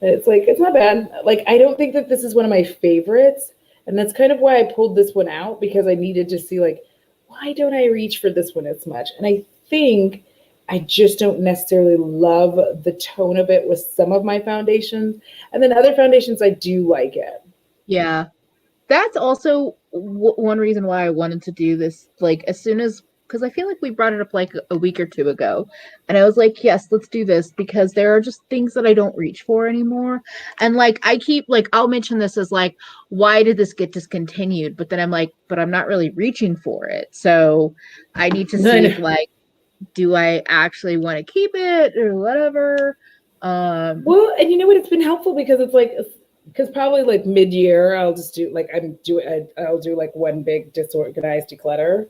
It's like, it's not bad. Like, I don't think that this is one of my favorites, and that's kind of why I pulled this one out, because I needed to see like, why don't I reach for this one as much? And I think I just don't necessarily love the tone of it with some of my foundations. And then other foundations, I do like it. Yeah. That's also one reason why I wanted to do this, like, as soon as, because I feel like we brought it up like a week or two ago. And I was like, yes, let's do this, because there are just things that I don't reach for anymore. And like, I keep, like, I'll mention this as like, why did this get discontinued? But then I'm like, but I'm not really reaching for it. So I need to see if, like, do I actually want to keep it or whatever? Well, and you know what? It's been helpful because it's like, because probably like mid-year, I'll just do like, I'll do like one big disorganized declutter.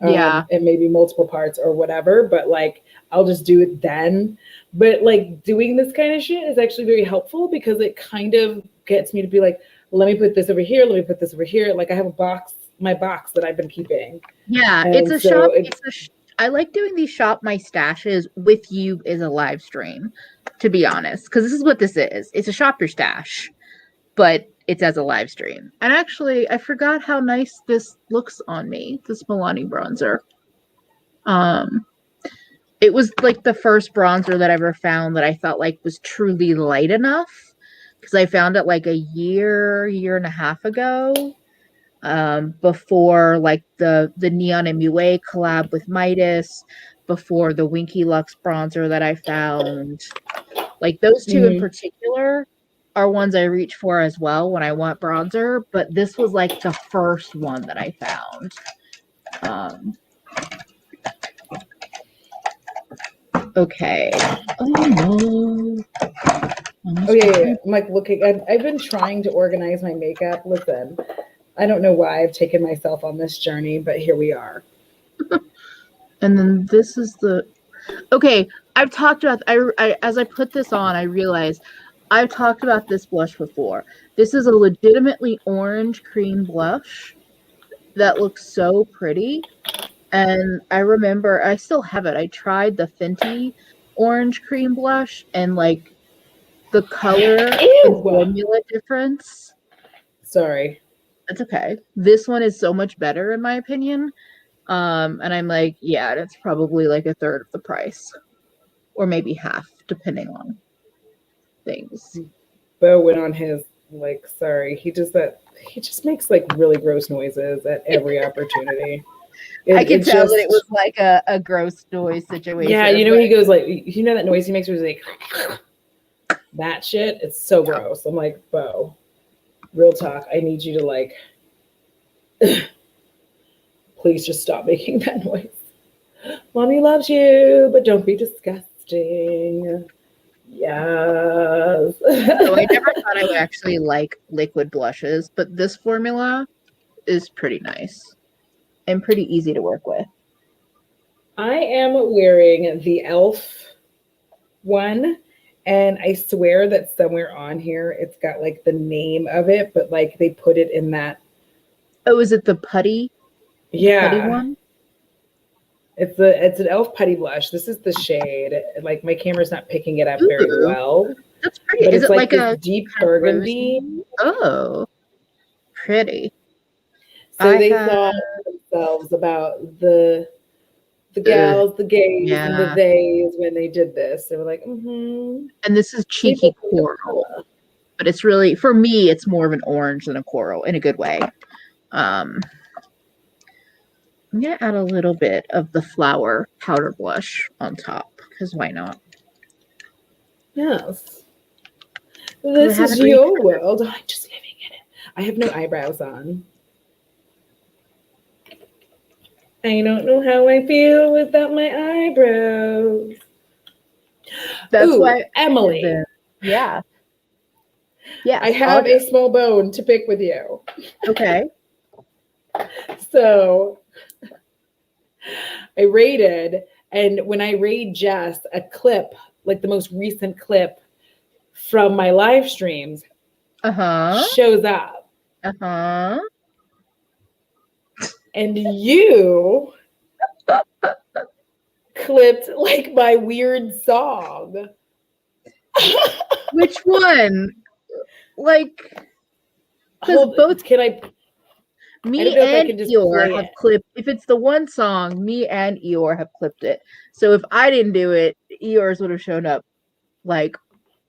Yeah. And maybe multiple parts or whatever, but like, I'll just do it then. But like doing this kind of shit is actually very helpful because it kind of gets me to be like, let me put this over here. Let me put this over here. Like I have a box, my box that I've been keeping. Yeah. And it's a shop. I like doing these shop my stashes with you as a live stream, to be honest, because this is what this is. It's a shop your stash, but it's as a live stream. And actually, I forgot how nice this looks on me, this Milani bronzer. It was like the first bronzer that I ever found that I felt like was truly light enough, because I found it like a year and a half ago. Before like the Neon MUA collab with Midas, before the Winky Lux bronzer that I found. Like those two in particular are ones I reach for as well when I want bronzer, but this was like the first one that I found. Okay. Oh no. Okay, I'm like looking, I've been trying to organize my makeup. Listen, I don't know why I've taken myself on this journey, but here we are. And then this is the, okay, I've talked about, I as I put this on, I realized I've talked about this blush before. This is a legitimately orange cream blush that looks so pretty. And I remember, I still have it. I tried the Fenty orange cream blush, and like the color and formula difference. Sorry. That's okay. This one is so much better in my opinion. And I'm like, yeah, that's probably like a third of the price, or maybe half, depending on things. Bo went on his, like, sorry, he does that. He just makes like really gross noises at every opportunity. I could It tell that it was just, like a gross noise situation. yeah, you know, he goes like, you know that noise he makes where he's like, that shit, it's so gross. I'm like, Bo, real talk, I need you to like, please just stop making that noise. Mommy loves you, but don't be disgusting. Yes. So I never thought I would actually like liquid blushes, but this formula is pretty nice and pretty easy to work with. I am wearing the e.l.f. one, and I swear that somewhere on here it's got like the name of it, but like they put it in that. Oh, is it the putty? Yeah. Putty one? It's an e.l.f. Putty Blush. This is the shade. Like my camera's not picking it up very Ooh, well. that's pretty. But Is it's it like like this a deep kind of burgundy. rosy? Oh, pretty. So they thought themselves about the gals, the gays, and the yeah. theys when they did this. They were like, mm-hmm. And this is cheeky coral, but it's really, for me, it's more of an orange than a coral in a good way. I'm gonna add a little bit of the flower powder blush on top because why not? Yes. This is your world. I'm just living in it. I have no eyebrows on. I don't know how I feel without my eyebrows. That's Ooh, why Emily. Yeah. Yeah. I have a small bone to pick with you. Okay. So I rated, and when I raid Jess a clip, like the most recent clip from my live streams, shows up. And you clipped like my weird song. Which one? Like, because both can I? Me and Eeyore have clipped. If it's the one song, me and Eeyore have clipped it. So if I didn't do it, Eeyore's would have shown up like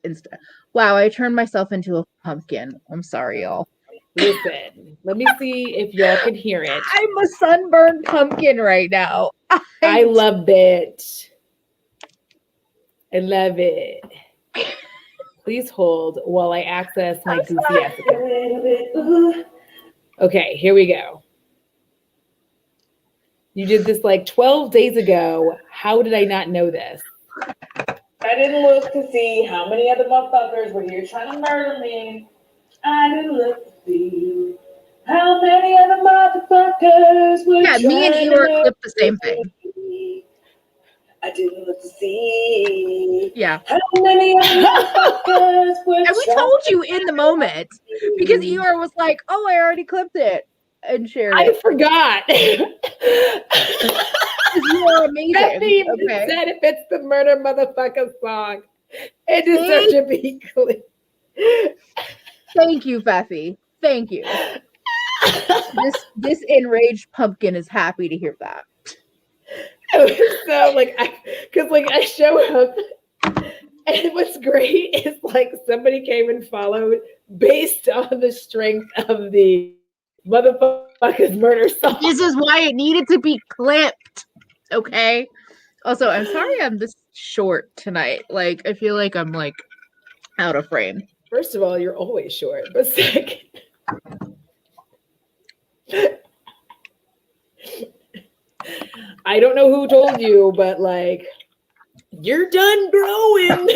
instead. Wow, I turned myself into a pumpkin. I'm sorry, y'all. Listen, let me see if y'all can hear it. I'm a sunburned pumpkin right now. I love it. I love it. Please hold while I access my goofy ass account. Okay, here we go. You did this like 12 days ago. How did I not know this? I didn't look to see how many other motherfuckers were here trying to murder me. I didn't look to see how many other motherfuckers were trying to murder me. Yeah, me and Eeyore clipped the same thing. I didn't look to see. Yeah. How many motherfuckers were and we told you in the moment because Eeyore was like, "Oh, I already clipped it," and shared it. I forgot. You are amazing. Bethany even said if it's the murder motherfucker song, it deserves to be clipped. Thank you, Feffy. Thank you. This enraged pumpkin is happy to hear that. So like, because like I show up, and what's great is like somebody came and followed based on the strength of the motherfucker's murder song. This is why it needed to be clipped. Okay. Also, I'm sorry I'm this short tonight. Like, I feel like I'm like out of frame. First of all, you're always short, but second. I don't know who told you, but like, you're done growing.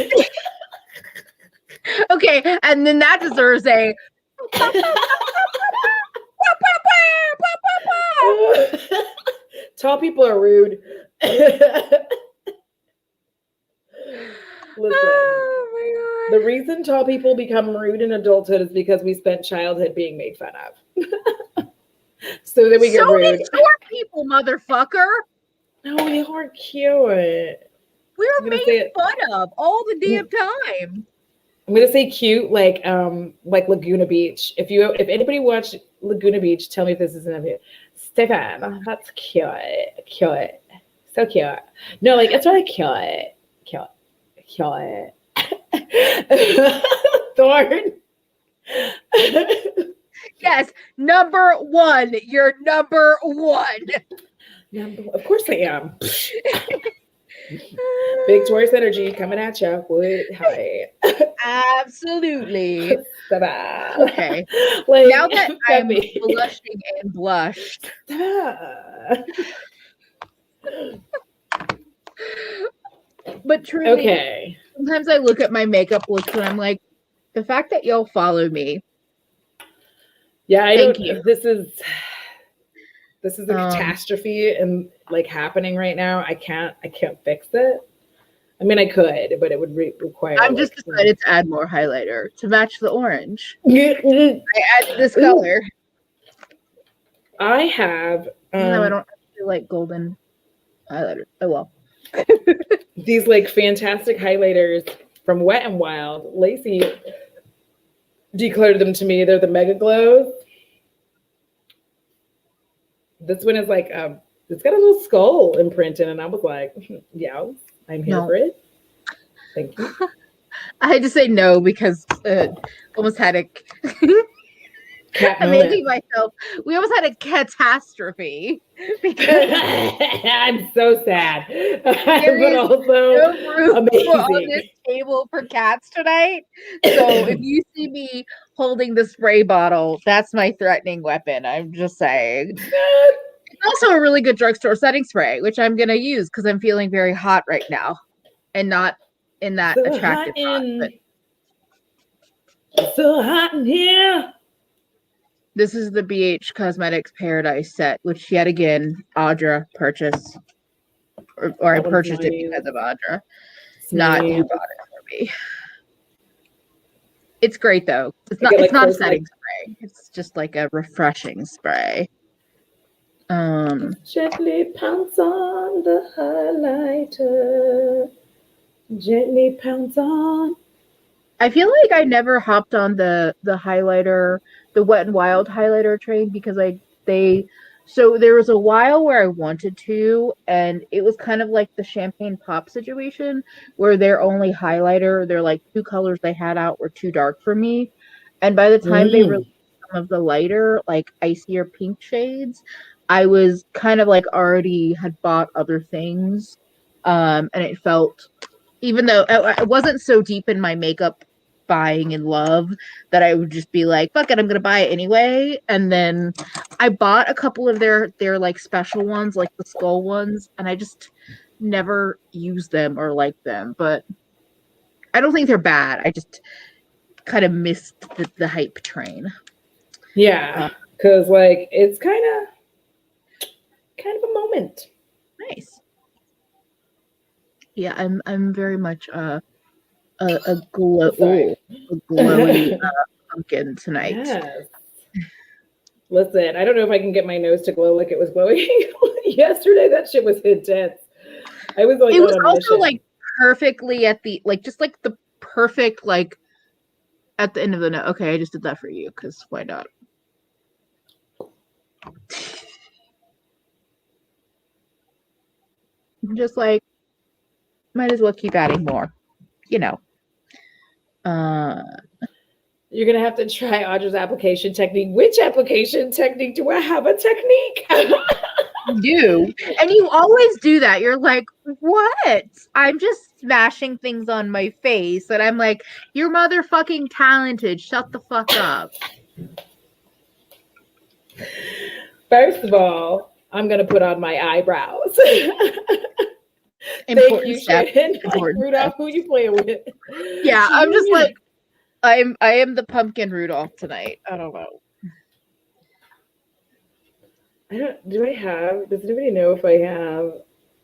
Okay, and then that deserves a. Tall people are rude. Listen, oh my God. The reason tall people become rude in adulthood is because we spent childhood being made fun of. So then we get rude. Did short people, motherfucker. No, they aren't cute. We were made fun of all the damn time. I'm gonna say cute, like Laguna Beach. If anybody watched Laguna Beach, tell me if this isn't of you. Stefan, that's cute, so cute. No, like it's really cute. Thorn. Yes, number one. You're number one. Of course I am. Big Taurus energy coming at you. Hi. Absolutely. Ta-da. Okay. Like, Now that I'm Peppy. blushing and blushed, Ta-da. but truly, Okay. sometimes I look at my makeup looks and I'm like, the fact that y'all follow me. Yeah, Thank you. This is a catastrophe and like happening right now. I can't fix it. I mean, I could, but it would require. I'm just decided to add more highlighter to match the orange. I added this Ooh. color. I have. No, I don't feel like golden highlighter. Oh well. These like fantastic highlighters from Wet n Wild. Lacey declared them to me. They're the Mega Glows. This one is like it's got a little skull imprint in it, and I was like, yeah, I'm here for it. Thank you. I had to say no because almost had a I'm making myself. We almost had a catastrophe because I'm so sad, there but is also no room amazing. on this table for cats tonight. So if you see me holding the spray bottle, that's my threatening weapon. I'm just saying. It's also a really good drugstore setting spray, which I'm gonna use because I'm feeling very hot right now, and not in that So attractive so hot in here. This is the BH Cosmetics Paradise set, which yet again Audra purchased, or I purchased it because of Audra, not you bought it for me. It's great though. It's not. It's not a setting spray. It's just like a refreshing spray. Gently pounce on the highlighter. Gently pounce on. I feel like I never hopped on the highlighter, the Wet n Wild highlighter train because so there was a while where I wanted to, and it was kind of like the Champagne Pop situation where their only highlighter, their like two colors they had out were too dark for me. And by the time they released some of the lighter, like icier pink shades, I was kind of like already had bought other things. And it felt, even though I wasn't so deep in my makeup buying and love, that I would just be like, fuck it, I'm gonna buy it anyway. And then I bought a couple of their like special ones, like the skull ones, and I just never used them or liked them. But I don't think they're bad. I just kind of missed the hype train. Yeah, because like it's kind of a moment. Nice. Yeah, I'm very much a glowy pumpkin tonight. Yes. Listen, I don't know if I can get my nose to glow like it was glowing yesterday. That shit was intense. I was like, it was also like perfectly at the like, just like the perfect like at the end of the note. Okay, I just did that for you because why not? I'm just like, might as well keep adding more, you know. You're gonna have to try Audra's application technique. Which application technique? Do I have a technique? You do, and you always do that. You're like, what? I'm just smashing things on my face, and I'm like, you're motherfucking talented. Shut the fuck up. First of all, I'm gonna put on my eyebrows. Thank you, Shannon. Like, Rudolph, who you playing with? Yeah, I'm just like, I am the pumpkin Rudolph tonight. I don't know. Does anybody know if I have?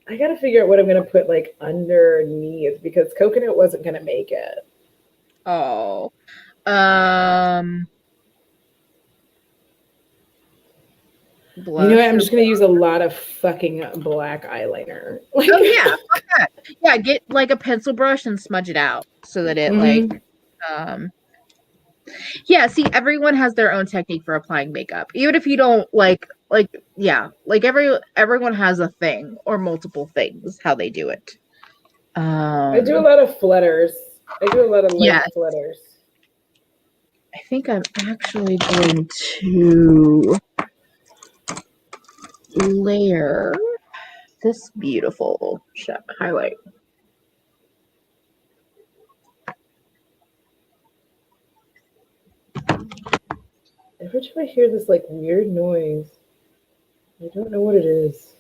I gotta figure out what I'm gonna put like underneath because coconut wasn't gonna make it. Oh. You know what? I'm just gonna use a lot of fucking black eyeliner. Like, oh yeah, okay. Yeah. Get like a pencil brush and smudge it out so that it like, yeah. See, everyone has their own technique for applying makeup, even if you don't like yeah, like everyone has a thing or multiple things how they do it. I do a lot of flutters. I do a lot of light flutters. I think I'm actually going to layer this beautiful highlight. Every time I hear this like weird noise, I don't know what it is,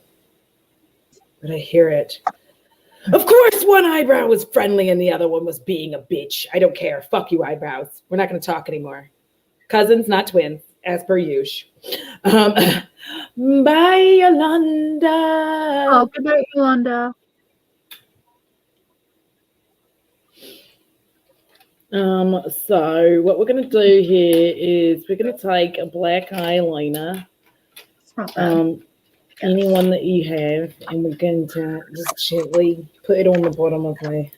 but I hear it. Of course, one eyebrow was friendly and the other one was being a bitch. I don't care. Fuck you, eyebrows. We're not going to talk anymore. Cousins, not twins, as per usual. Bye, Yolanda. Oh, good night, Yolanda. So what we're going to do here is we're going to take a black eyeliner. It's not bad. Anyone that you have, and we're going to just gently put it on the bottom of my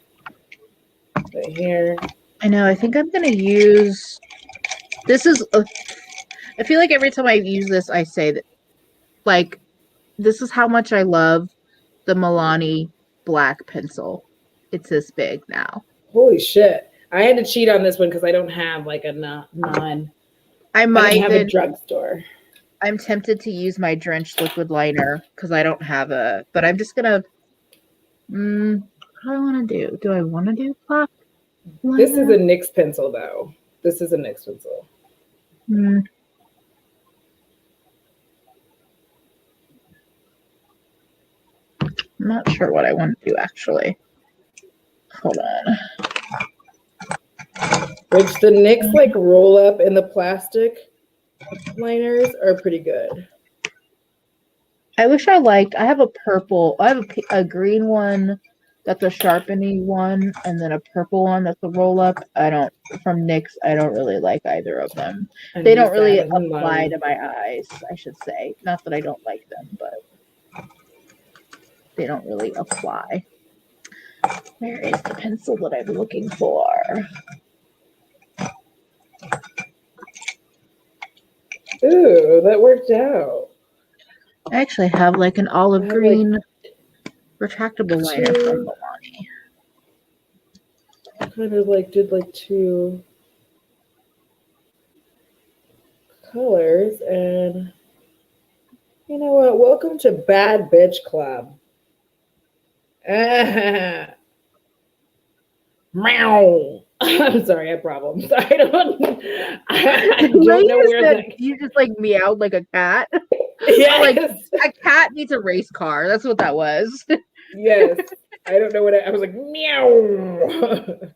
hair. I know. I think I'm gonna use. This is. I feel like every time I use this, I say that, like, this is how much I love the Milani black pencil. It's this big now. Holy shit! I had to cheat on this one because I don't have like a non. I might have a drugstore. I'm tempted to use my drenched liquid liner because I don't have a. But I'm just gonna. What do I want to do? Do I want to do black liner? This is a NYX pencil, though. This is a NYX pencil. I'm not sure what I want to do actually. Hold on. Which the NYX like roll up in the plastic liners are pretty good. I wish I liked. I have a purple. I have a green one that's a sharpening one, and then a purple one that's a roll up. From NYX. I don't really like either of them. They don't really apply to my eyes, I should say. Not that I don't like them, but they don't really apply. Where is the pencil that I'm looking for? Ooh, that worked out. I actually have like an olive green retractable liner from Milani. I kind of like did like two colors, and you know what? Welcome to Bad Bitch Club. Meow. I'm sorry, I have problems. I don't know where you just like meowed like a cat. Yes. Like a cat needs a race car. That's what that was. Yes. I don't know what I was like, meow.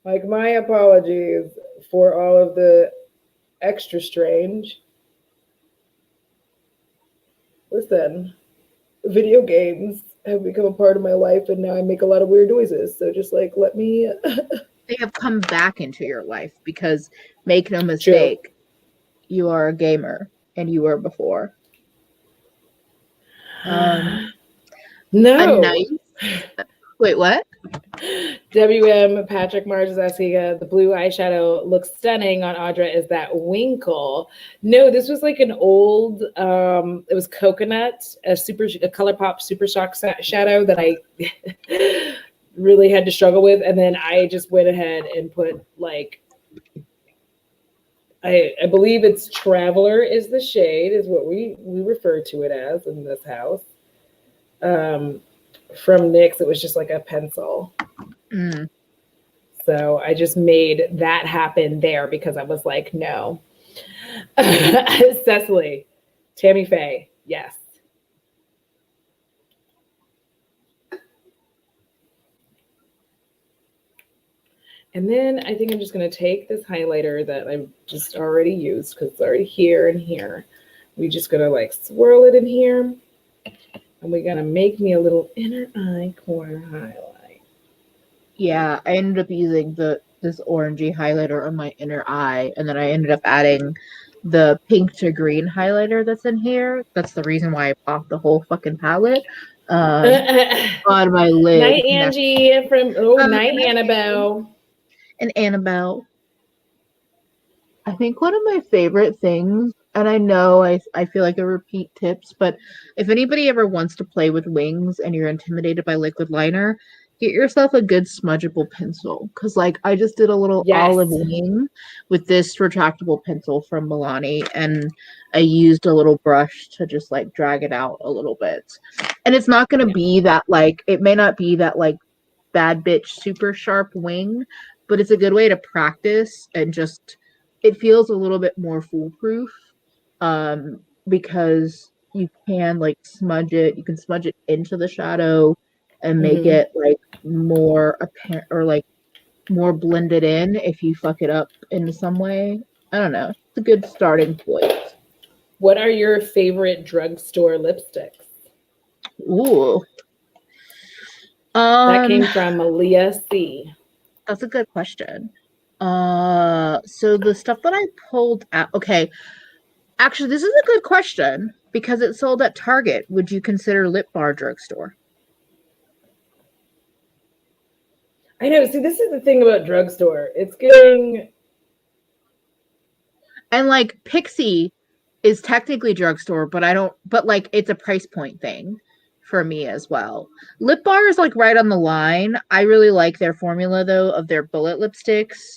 Like, my apologies for all of the extra strange. Listen, video games have become a part of my life, and now I make a lot of weird noises. So just like, let me. They have come back into your life because, make no mistake, you are a gamer, and you were before. No. Nice. Wait, what? WM Patrick Mars is asking, the blue eyeshadow looks stunning on Audra. Is that Winkle? No, this was like an old, it was coconut, a ColourPop Super Shock shadow that I really had to struggle with. And then I just went ahead and put like, I believe it's Traveler is the shade, is what we refer to it as in this house. From NYX, it was just like a pencil. So I just made that happen there because I was like, no. Cecily, Tammy Faye, yes. And then I think I'm just going to take this highlighter that I've just already used because it's already here and here. We're just going to like swirl it in here. And we're going to make me a little inner eye corner highlight. Yeah, I ended up using this orangey highlighter on my inner eye. And then I ended up adding the pink to green highlighter that's in here. That's the reason why I popped the whole fucking palette on my lid. Night Angie night Annabelle. And Annabelle. I think one of my favorite things, and I know I feel like a repeat tips, but if anybody ever wants to play with wings and you're intimidated by liquid liner, Get yourself a good smudgeable pencil, because like I just did a little Yes. olive wing with this retractable pencil from Milani, and I used a little brush to just like drag it out a little bit. And it's not going to be that like, it may not be that like bad bitch super sharp wing, but it's a good way to practice, and just it feels a little bit more foolproof, because you can like smudge it, you can smudge it into the shadow and make it like more apparent, or like more blended in if you fuck it up in some way. I don't know. It's a good starting point. What are your favorite drugstore lipsticks? Ooh. That came from Leah C. That's a good question. So the stuff that I pulled out, okay. Actually, this is a good question because it's sold at Target. Would you consider Lip Bar Drugstore? I know. See, this is the thing about drugstore. It's getting... And like Pixie is technically drugstore, but like it's a price point thing for me as well. Lip Bar is like right on the line. I really like their formula though of their bullet lipsticks.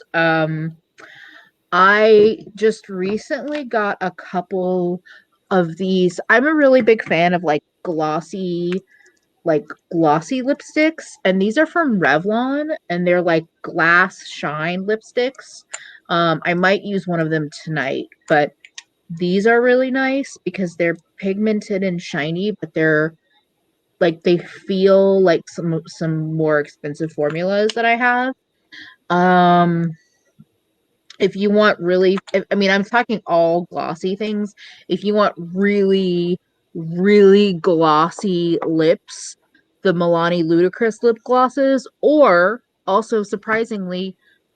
I just recently got a couple of these. I'm a really big fan of like glossy lipsticks, and these are from Revlon, and they're like glass shine lipsticks. I might use one of them tonight, but these are really nice because they're pigmented and shiny, but they're like, they feel like some more expensive formulas that I have. If you want really, I mean, I'm talking all glossy things. If you want really, really glossy lips, the Milani Ludicrous lip glosses, or also surprisingly,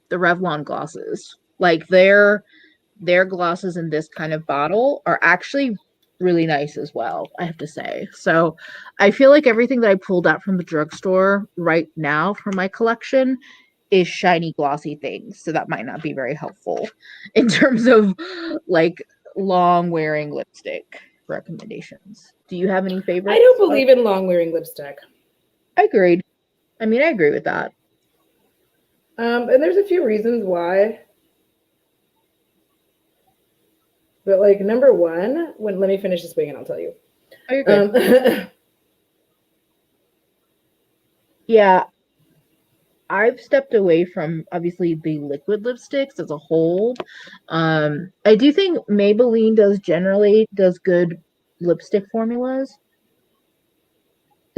the Revlon glosses. Like their glosses in this kind of bottle are actually really nice as well, I have to say. So I feel like everything that I pulled out from the drugstore right now for my collection is shiny glossy things, so that might not be very helpful in terms of like long wearing lipstick recommendations. Do you have any favorites? I don't believe in long wearing lipstick. Agreed. I mean, I agree with that. And there's a few reasons why. But like number one, let me finish this wing and I'll tell you. Oh, you're good. Yeah, I've stepped away from obviously the liquid lipsticks as a whole. I do think Maybelline does good lipstick formulas.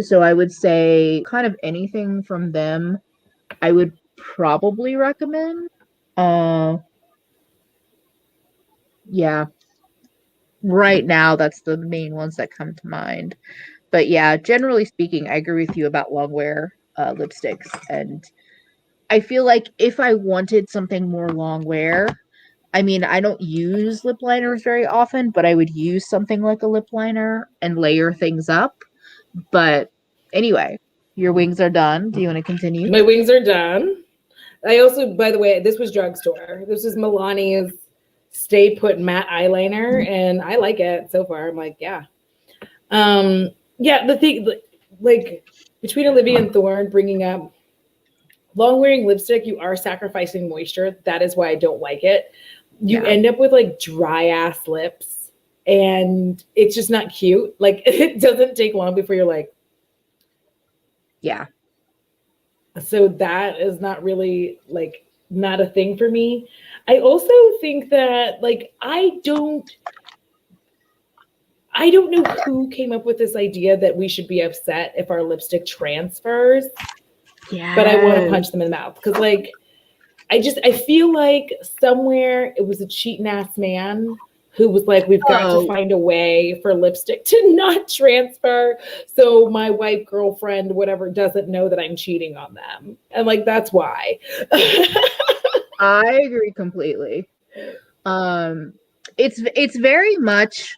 So I would say kind of anything from them I would probably recommend. Yeah. Right now that's the main ones that come to mind. But yeah, generally speaking, I agree with you about long wear lipsticks, and I feel like if I wanted something more long wear, I mean, I don't use lip liners very often, but I would use something like a lip liner and layer things up. But anyway, your wings are done. Do you want to continue? My wings are done. I also, by the way, this was drugstore. This is Milani's Stay Put matte eyeliner, and I like it so far. I'm like, yeah. Yeah, the thing, like, between Olivia and Thorne bringing up long wearing lipstick, you are sacrificing moisture. That is why I don't like it. You end up with like dry ass lips, and it's just not cute. Like, it doesn't take long before you're like, yeah. So that is not really like not a thing for me. I also think that like I don't know who came up with this idea that we should be upset if our lipstick transfers. Yeah. But I want to punch them in the mouth because like I feel like somewhere it was a cheating ass man who was like, we've got to find a way for lipstick to not transfer. So my white girlfriend, whatever, doesn't know that I'm cheating on them. And like, that's why. I agree completely. It's very much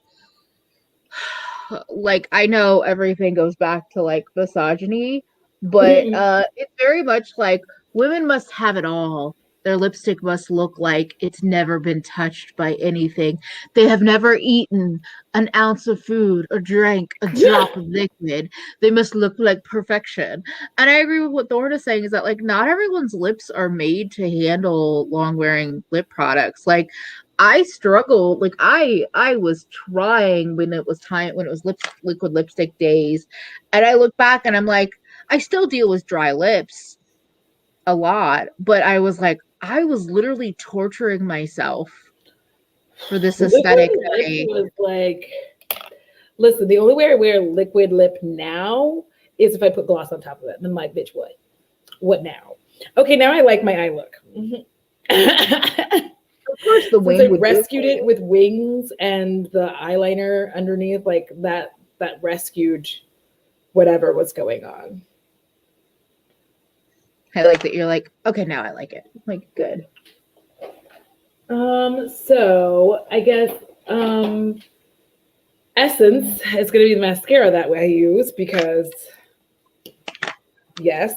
like, I know everything goes back to like misogyny, but it's very much like women must have it all Their lipstick must look like it's never been touched by anything. They have never eaten an ounce of food or drank a drop of liquid. They must look like perfection. And I agree with what Thorne is saying, is that like not everyone's lips are made to handle long wearing lip products. Like I struggled, like I was trying when it was time, when it was liquid lipstick days. And I look back and I'm like, I still deal with dry lips a lot, but I was like, I was literally torturing myself for this aesthetic. Liquid lip was like, listen, the only way I wear liquid lip now is if I put gloss on top of it. And I'm like, bitch, what? What now? Okay, now I like my eye look. Of course, the wing I rescued it with wings and the eyeliner underneath, like that rescued whatever was going on. I like that you're like, okay, now I like it. Like, good. So I guess Essence is going to be the mascara that I use because, yes,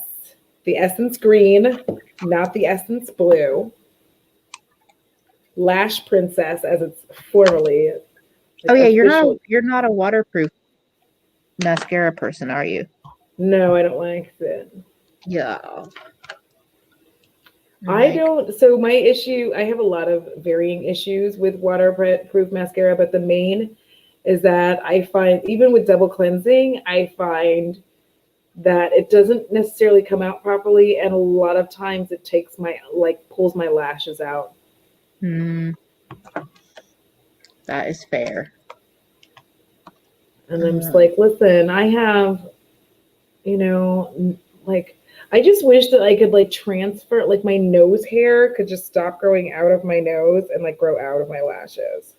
the Essence green, not the Essence blue. Lash Princess, as it's formerly. Oh yeah, you're not a waterproof mascara person, are you? No, I don't like it. Yeah. I don't. So my issue, I have a lot of varying issues with waterproof mascara, but the main is that I find, even with double cleansing, I find that it doesn't necessarily come out properly, and a lot of times it takes my, like, pulls my lashes out. That is fair. And I'm just like, listen, I have, like, I just wish that I could like transfer, like my nose hair could just stop growing out of my nose and like grow out of my lashes.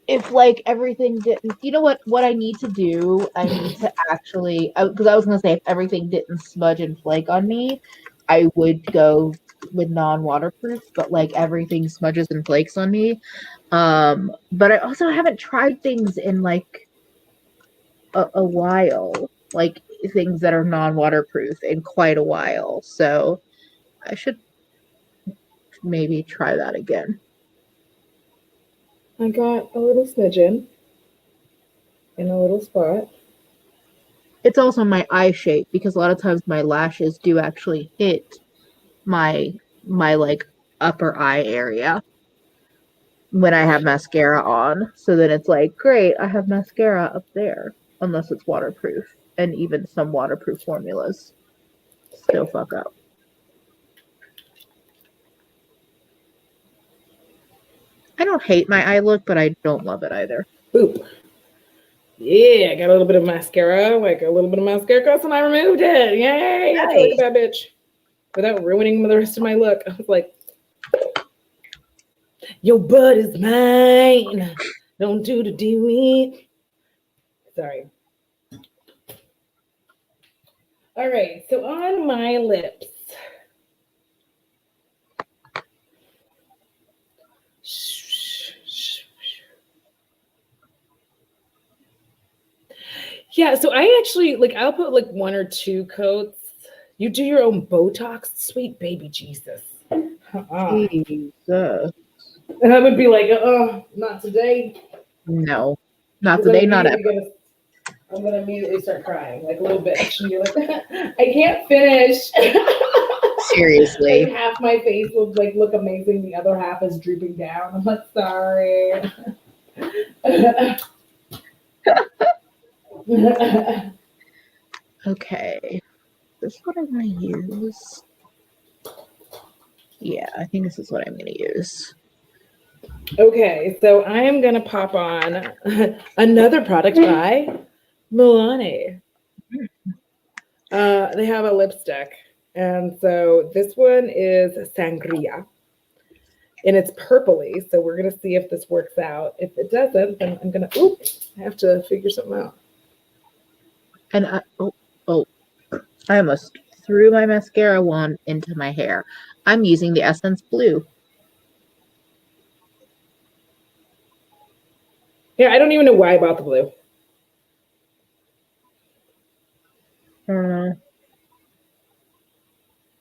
If like everything didn't, you know what I need to do? I need to actually, because I was gonna say if everything didn't smudge and flake on me, I would go with non-waterproof. But like everything smudges and flakes on me. But I also haven't tried things in like a while, like things that are non-waterproof in quite a while. So I should maybe try that again. I got a little smidgen in a little spot. It's also my eye shape, because a lot of times my lashes do actually hit my like upper eye area when I have mascara on. So then it's like, great, I have mascara up there, unless it's waterproof. And even some waterproof formulas still fuck up. I don't hate my eye look, but I don't love it either. Boop. Yeah, I got a little bit of mascara, like a little bit of mascara gloss, and I removed it. Yay! I feel like a bad bitch without ruining the rest of my look. I was like, your butt is mine. Don't do the Dewey. Sorry. All right, so on my lips. Yeah, so I actually, like, I'll put like 1 or 2 coats. You do your own Botox? Sweet baby Jesus. Jesus. And I would be like, not today. No, not today, not ever. I'm going to immediately start crying like a little bitch. And you're like, I can't finish. Seriously. Like half my face will like look amazing. The other half is drooping down. I'm like, sorry. Okay. This is what I'm going to use. Yeah, I think this is what I'm going to use. Okay, so I am going to pop on another product by Milani. They have a lipstick. And so this one is Sangria. And it's purpley. So we're going to see if this works out. If it doesn't, then I'm going to, I have to figure something out. And I almost threw my mascara wand into my hair. I'm using the Essence Blue. Yeah, I don't even know why I bought the blue.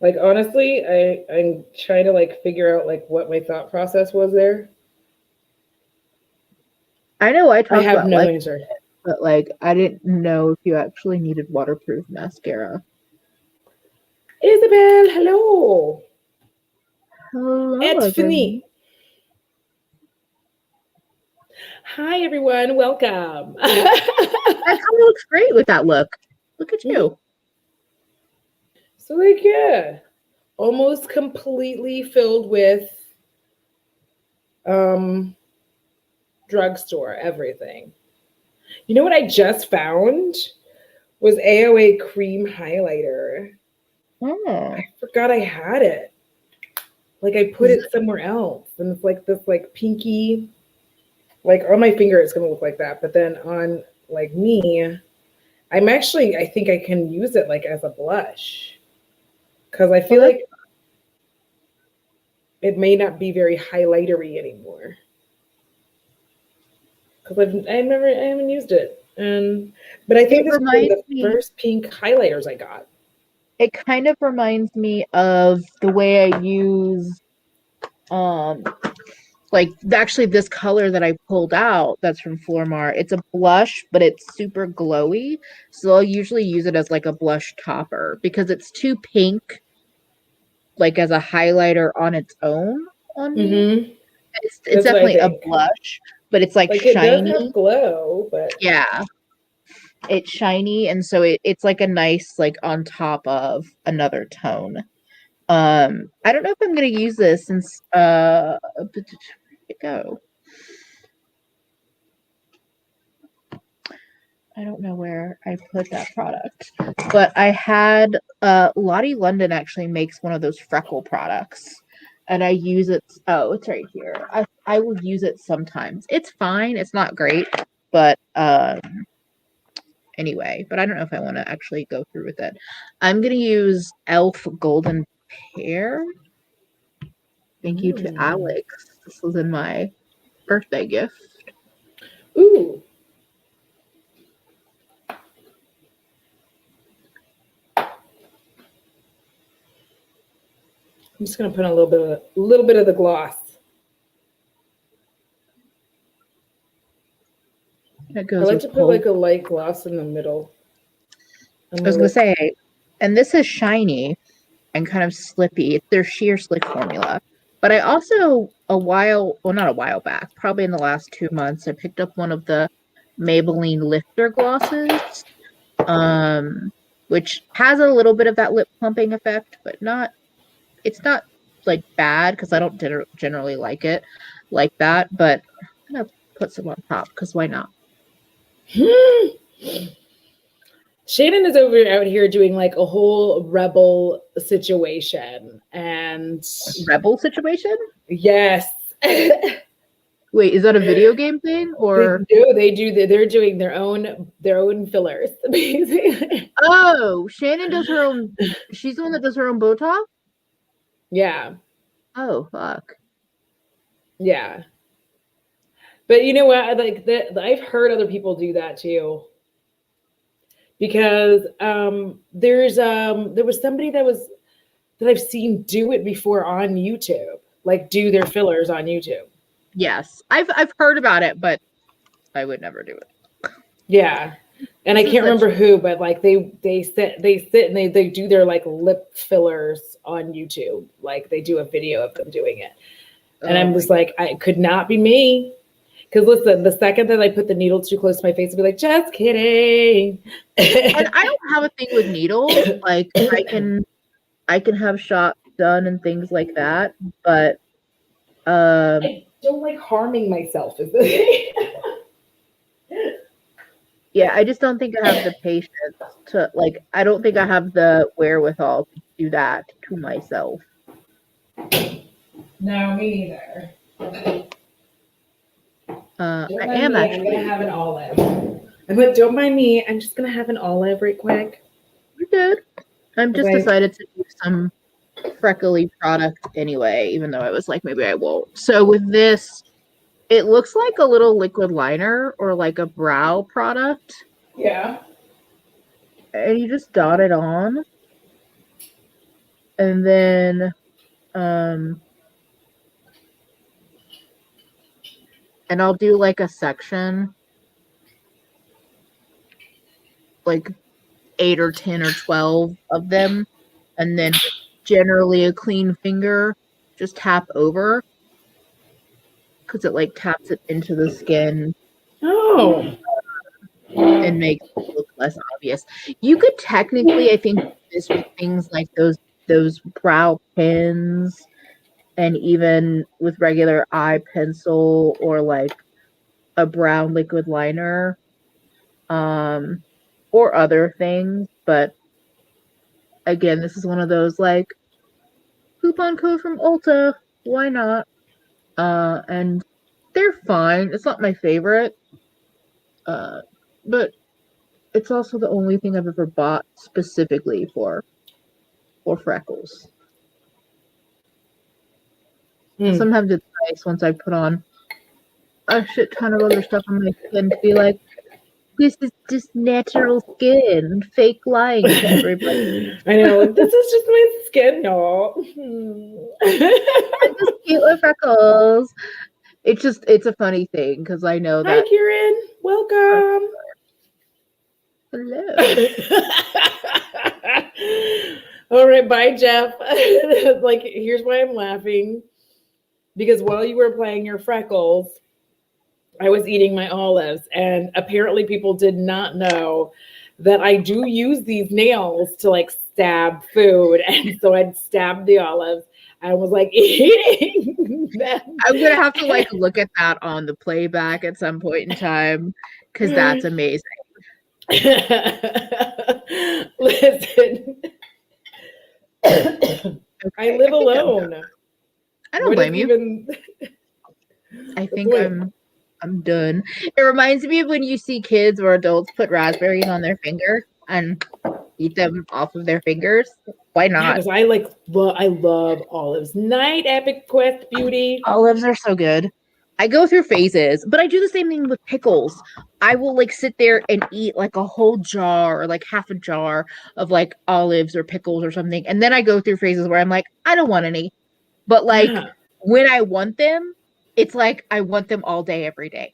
Like, honestly, I'm trying to like figure out like what my thought process was there. I know I I talked have about no like, answer. but like I didn't know if you actually needed waterproof mascara. Isabel, hello. Hello, It's everyone. fini. Hi, everyone. Welcome. That kind of looks great with that look. Look at you. So, like, yeah, almost completely filled with drugstore everything. You know what I just found was AOA cream highlighter. Oh. I forgot I had it. Like I put it somewhere else, and it's like this like pinky, like on my finger it's gonna look like that, but then on like me, I think I can use it like as a blush, because I feel like it may not be very highlightery anymore. Because I haven't used it, but I think this was one of the first pink highlighters I got. It kind of reminds me of the way I use like actually this color that I pulled out that's from Flormar. It's a blush, but it's super glowy. So I'll usually use it as like a blush topper because it's too pink like as a highlighter on its own on me. It's definitely a blush, but it's like shiny. It does have glow, but yeah. It's shiny, and so it's like a nice like on top of another tone. I don't know if I'm gonna use this since where'd it go? I don't know where I put that product, but I had Lottie London actually makes one of those freckle products, and I use it. Oh, it's right here. I will use it sometimes. It's fine. It's not great, but anyway. But I don't know if I want to actually go through with it. I'm gonna use Elf Golden Pear. Thank you to Alex. This was in my birthday gift. Ooh. I'm just gonna put a little bit of the gloss. That goes I like to put like a light gloss in the middle. I was gonna say, and this is shiny and kind of slippy. It's their sheer slick formula. But I also not a while back, probably in the last 2 months, I picked up one of the Maybelline lifter glosses, which has a little bit of that lip plumping effect, but it's not like bad because I don't generally like it like that. But I'm gonna put some on top because why not? Shannon is out here doing like a whole rebel situation and rebel situation. Yes. Wait, is that a video game thing or? They're doing their own fillers. Basically. Oh, Shannon does her own. She's the one that does her own Botox. Yeah. Oh fuck. Yeah. But you know what? Like I've heard other people do that too. Because there was somebody that I've seen do it before on YouTube, like do their fillers on YouTube. Yes, I've heard about it, but I would never do it. Yeah, and I can't remember who, but like they sit and they do their like lip fillers on YouTube. Like they do a video of them doing it, and I'm just like, it could not be me. Because listen, the second that I put the needle too close to my face, I'd be like, just kidding. And I don't have a thing with needles. Like I can have shots done and things like that, but I don't like harming myself. Is the thing. Yeah, I just don't think I have the patience to like. I don't think I have the wherewithal to do that to myself. No, me neither. I am actually. I'm gonna have an olive. Don't mind me. I'm just gonna have an olive right quick. You're good. I'm just decided to do some freckly product anyway, even though I was like, maybe I won't. So with this, it looks like a little liquid liner or like a brow product. Yeah. And you just dot it on. And then and I'll do like a section, like 8 or 10 or 12 of them, and then generally a clean finger just tap over because it like taps it into the skin and makes it look less obvious. You could technically, I think, do this with things like those brow pins, and even with regular eye pencil or like a brown liquid liner, or other things. But again, this is one of those like coupon code from Ulta, why not? And they're fine. It's not my favorite, but it's also the only thing I've ever bought specifically for freckles. Sometimes it's nice once I put on a shit ton of other stuff on my skin to be like, this is just natural skin, fake lying to everybody. I know, this is just my skin, no. I'm just cute with freckles. It's a funny thing because I know that. Hi, Kieran. Welcome. Hello. All right, bye, Jeff. Like, here's why I'm laughing. Because while you were applying your freckles, I was eating my olives, and apparently people did not know that I do use these nails to like stab food. And so I'd stab the olives. I was like eating them. I'm gonna have to like look at that on the playback at some point in time because that's amazing. Listen, Okay, I live alone. I don't blame you. I think I'm done. It reminds me of when you see kids or adults put raspberries on their finger and eat them off of their fingers. Why not? Because I love olives. Night, Epic Quest Beauty. Olives are so good. I go through phases, but I do the same thing with pickles. I will like sit there and eat like a whole jar or like half a jar of like olives or pickles or something. And then I go through phases where I'm like, I don't want any. But like when I want them, it's like I want them all day, every day.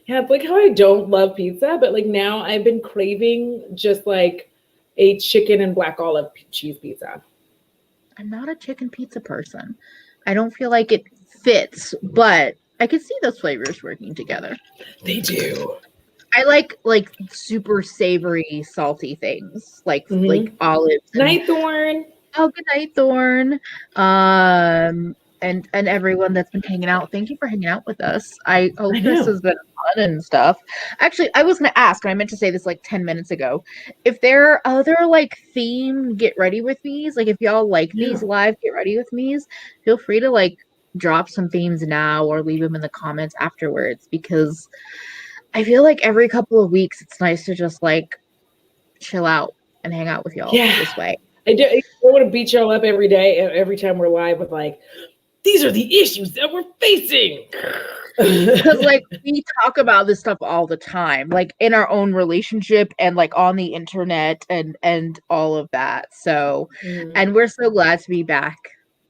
Yeah, it's like how I don't love pizza, but like now I've been craving just like a chicken and black olive cheese pizza. I'm not a chicken pizza person. I don't feel like it fits, but I can see those flavors working together. They do. I like super savory, salty things like olives. Night Thorn. Oh, good night, Thorn. And everyone that's been hanging out. Thank you for hanging out with us. I hope this has been fun and stuff. Actually, I was gonna ask, and I meant to say this like 10 minutes ago, if there are other like theme get ready with me's, like if y'all like these live get ready with me's, feel free to like drop some themes now or leave them in the comments afterwards, because I feel like every couple of weeks it's nice to just like chill out and hang out with y'all this way. I don't want to beat y'all up every day, every time we're live with like, these are the issues that we're facing. Because like we talk about this stuff all the time, like in our own relationship and like on the internet and all of that. So and we're so glad to be back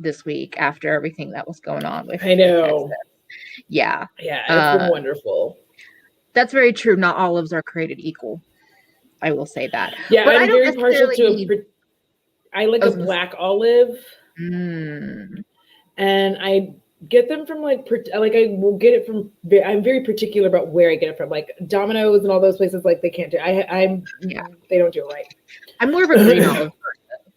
this week after everything that was going on with I know. Texas. Yeah. Yeah, it's been wonderful. That's very true. Not olives are created equal. I will say that. Yeah, but I'm very partial to I like a black olive. And I get them from like I will get it from. I'm very particular about where I get it from, like Domino's and all those places. Like they can't do. They don't do it right. I'm more of a green olive person.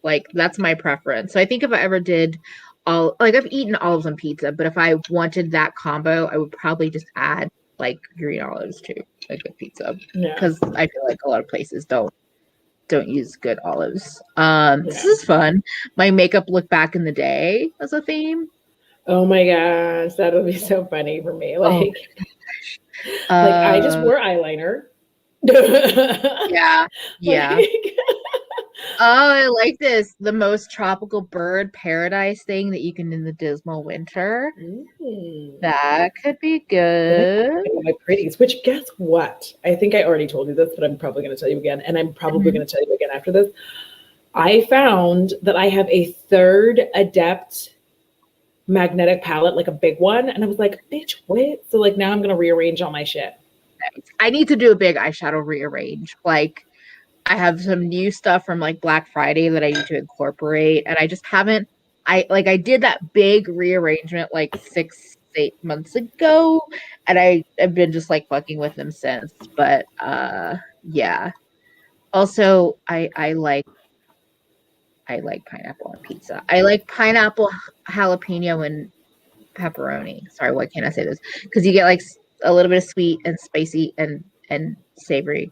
Like that's my preference. So I think if I ever did I've eaten olives on pizza, but if I wanted that combo, I would probably just add like green olives to a good pizza, because I feel like a lot of places don't use good olives. This is fun. My makeup look back in the day as a theme. Oh my gosh, that'll be so funny for me. Like, I just wore eyeliner. Yeah. Oh, I like this. The most tropical bird paradise thing that you can in the dismal winter. That could be good. My pretties, which guess what? I think I already told you this, but I'm probably going to tell you again. And I'm probably going to tell you again after this. I found that I have a third Adept magnetic palette, like a big one. And I was like, bitch, what? So like now I'm going to rearrange all my shit. I need to do a big eyeshadow rearrange. Like, I have some new stuff from like Black Friday that I need to incorporate, and I just haven't. I did that big rearrangement like 6-8 months ago, and I've been just like fucking with them since. But yeah. Also, I like pineapple on pizza. I like pineapple, jalapeno, and pepperoni. Sorry, why can't I say this? Because you get like a little bit of sweet and spicy and savory.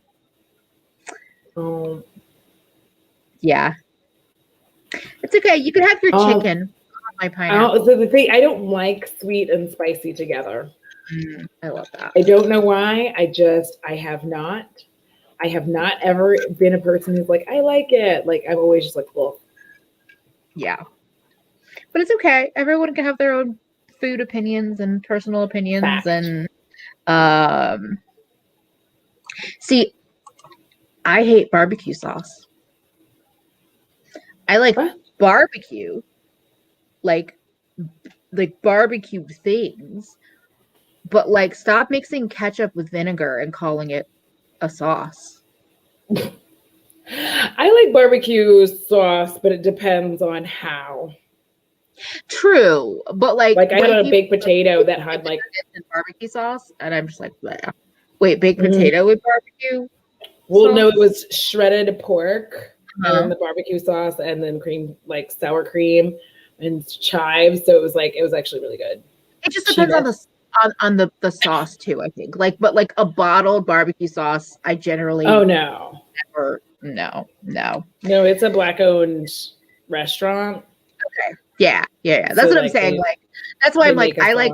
Yeah, it's okay. You can have your chicken on my pineapple. So the thing, I don't like sweet and spicy together. I love that. I don't know why. I have not ever been a person who's like, I like it. Like I'm always just like, well, yeah, but it's okay. Everyone can have their own food opinions and personal opinions. Fact. And see, I hate barbecue sauce. I like barbecue, like barbecue things, but like stop mixing ketchup with vinegar and calling it a sauce. I like barbecue sauce, but it depends on how. True, but like I had a baked potato that had like barbecue sauce, and I'm just like, bleh. Wait, baked potato with barbecue? Well, sauce? no, it was shredded pork and then the barbecue sauce, and then cream, like sour cream and chives. So it was actually really good. It just depends on the sauce too, I think. But a bottled barbecue sauce, I generally never. No, it's a black owned restaurant. Okay. Yeah. That's what I'm saying. Like, that's why I'm like, I like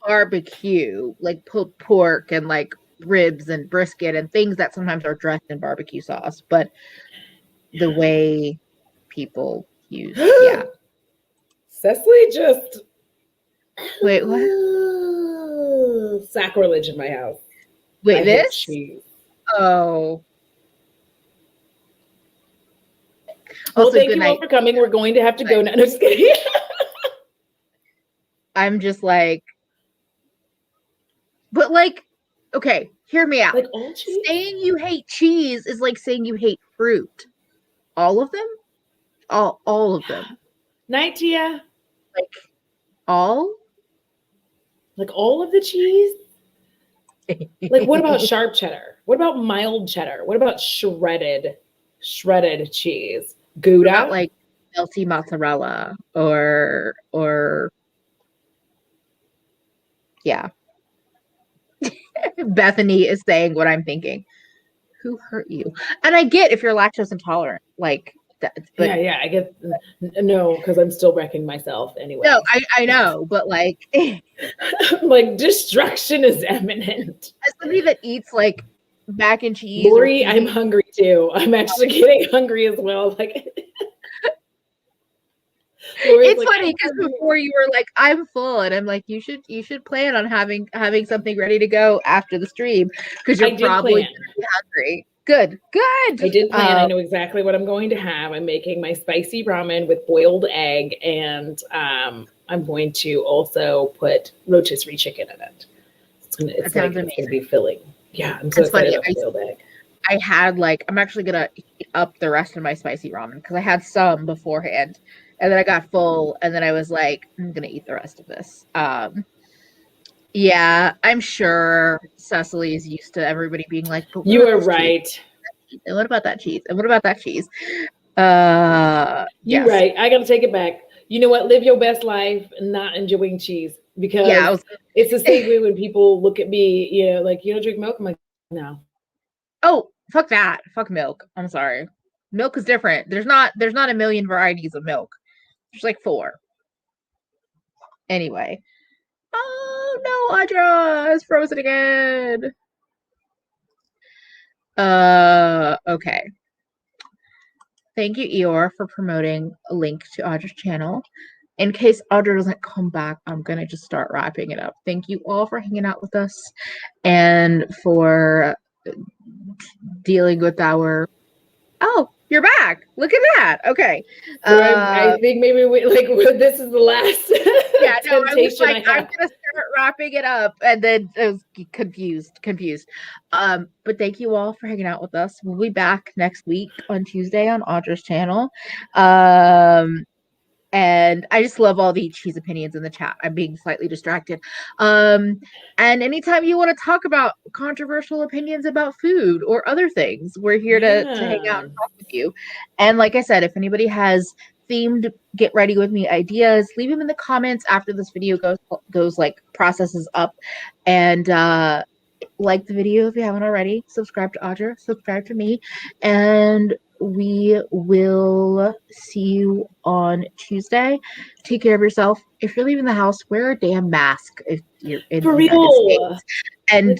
barbecue, like pulled pork and like ribs and brisket and things that sometimes are dressed in barbecue sauce, but the way people use, Cecily just wait, what? Sacrilege in my house. Wait, this? Oh. Well, thank you all for coming. We're going to have to go now. No, just kidding. I'm just like, but like, okay, hear me out. Like all cheese? Saying you hate cheese is like saying you hate fruit. All of them? All of them. Night, Tia. Like all? Like all of the cheese? Like what about sharp cheddar? What about mild cheddar? What about shredded cheese? Gouda? What about like melty mozzarella or yeah. Bethany is saying what I'm thinking. Who hurt you? And I get if you're lactose intolerant, like that. But yeah, I get no, because I'm still wrecking myself anyway. No, I know, but like, like destruction is imminent. As somebody that eats like mac and cheese, Lori, I'm hungry too. I'm actually getting hungry as well. Like. It's funny because before you were like, I'm full, and I'm like, you should plan on having something ready to go after the stream because you're probably gonna be hungry. Good. I did plan. I know exactly what I'm going to have. I'm making my spicy ramen with boiled egg, and I'm going to also put rotisserie chicken in it. It's going to be filling. Yeah, I'm so excited about boiled egg. I had I'm actually gonna up the rest of my spicy ramen because I had some beforehand. And then I got full, and then I was like, I'm going to eat the rest of this. Yeah, I'm sure Cecily is used to everybody being like, but you are right. And what about that cheese? And what about that cheese? You're right. I got to take it back. You know what? Live your best life not enjoying cheese because it's the same way when people look at me, like, you don't drink milk? I'm like, no. Oh, fuck that. Fuck milk. I'm sorry. Milk is different. There's not a million varieties of milk. There's like 4. Anyway. Oh no, Audra is frozen again. Okay. Thank you, Eeyore, for promoting a link to Audra's channel. In case Audra doesn't come back, I'm gonna just start wrapping it up. Thank you all for hanging out with us and for dealing with our You're back. Look at that. Okay. So I think maybe this is the last Yeah, no, I was temptation like, I'm gonna start wrapping it up, and then I was confused. But thank you all for hanging out with us. We'll be back next week on Tuesday on Audra's channel. And I just love all the cheese opinions in the chat. I'm being slightly distracted. And anytime you want to talk about controversial opinions about food or other things, we're here to hang out and talk with you. And like I said, if anybody has themed get ready with me ideas, leave them in the comments after this video goes like processes up. And like the video if you haven't already. Subscribe to Audra, subscribe to me, and we will see you on Tuesday. Take care of yourself. If you're leaving the house, wear a damn mask if you're in the United States.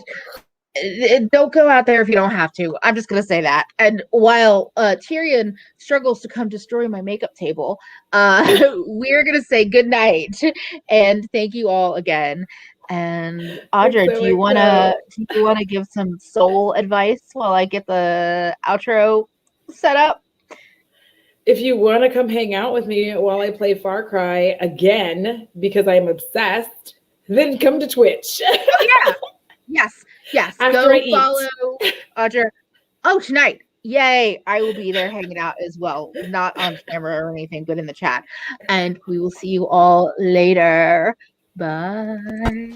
And don't go out there if you don't have to. I'm just gonna say that. And while Tyrion struggles to come destroy my makeup table, we're gonna say good night and thank you all again. And Audra, do you wanna give some soul advice while I get the outro set up? If you want to come hang out with me while I play Far Cry again because I'm obsessed, then come to Twitch. Oh, yeah. Yes. Go follow Audra. Oh, tonight. Yay. I will be there hanging out as well. Not on camera or anything, but in the chat. And we will see you all later. Bye.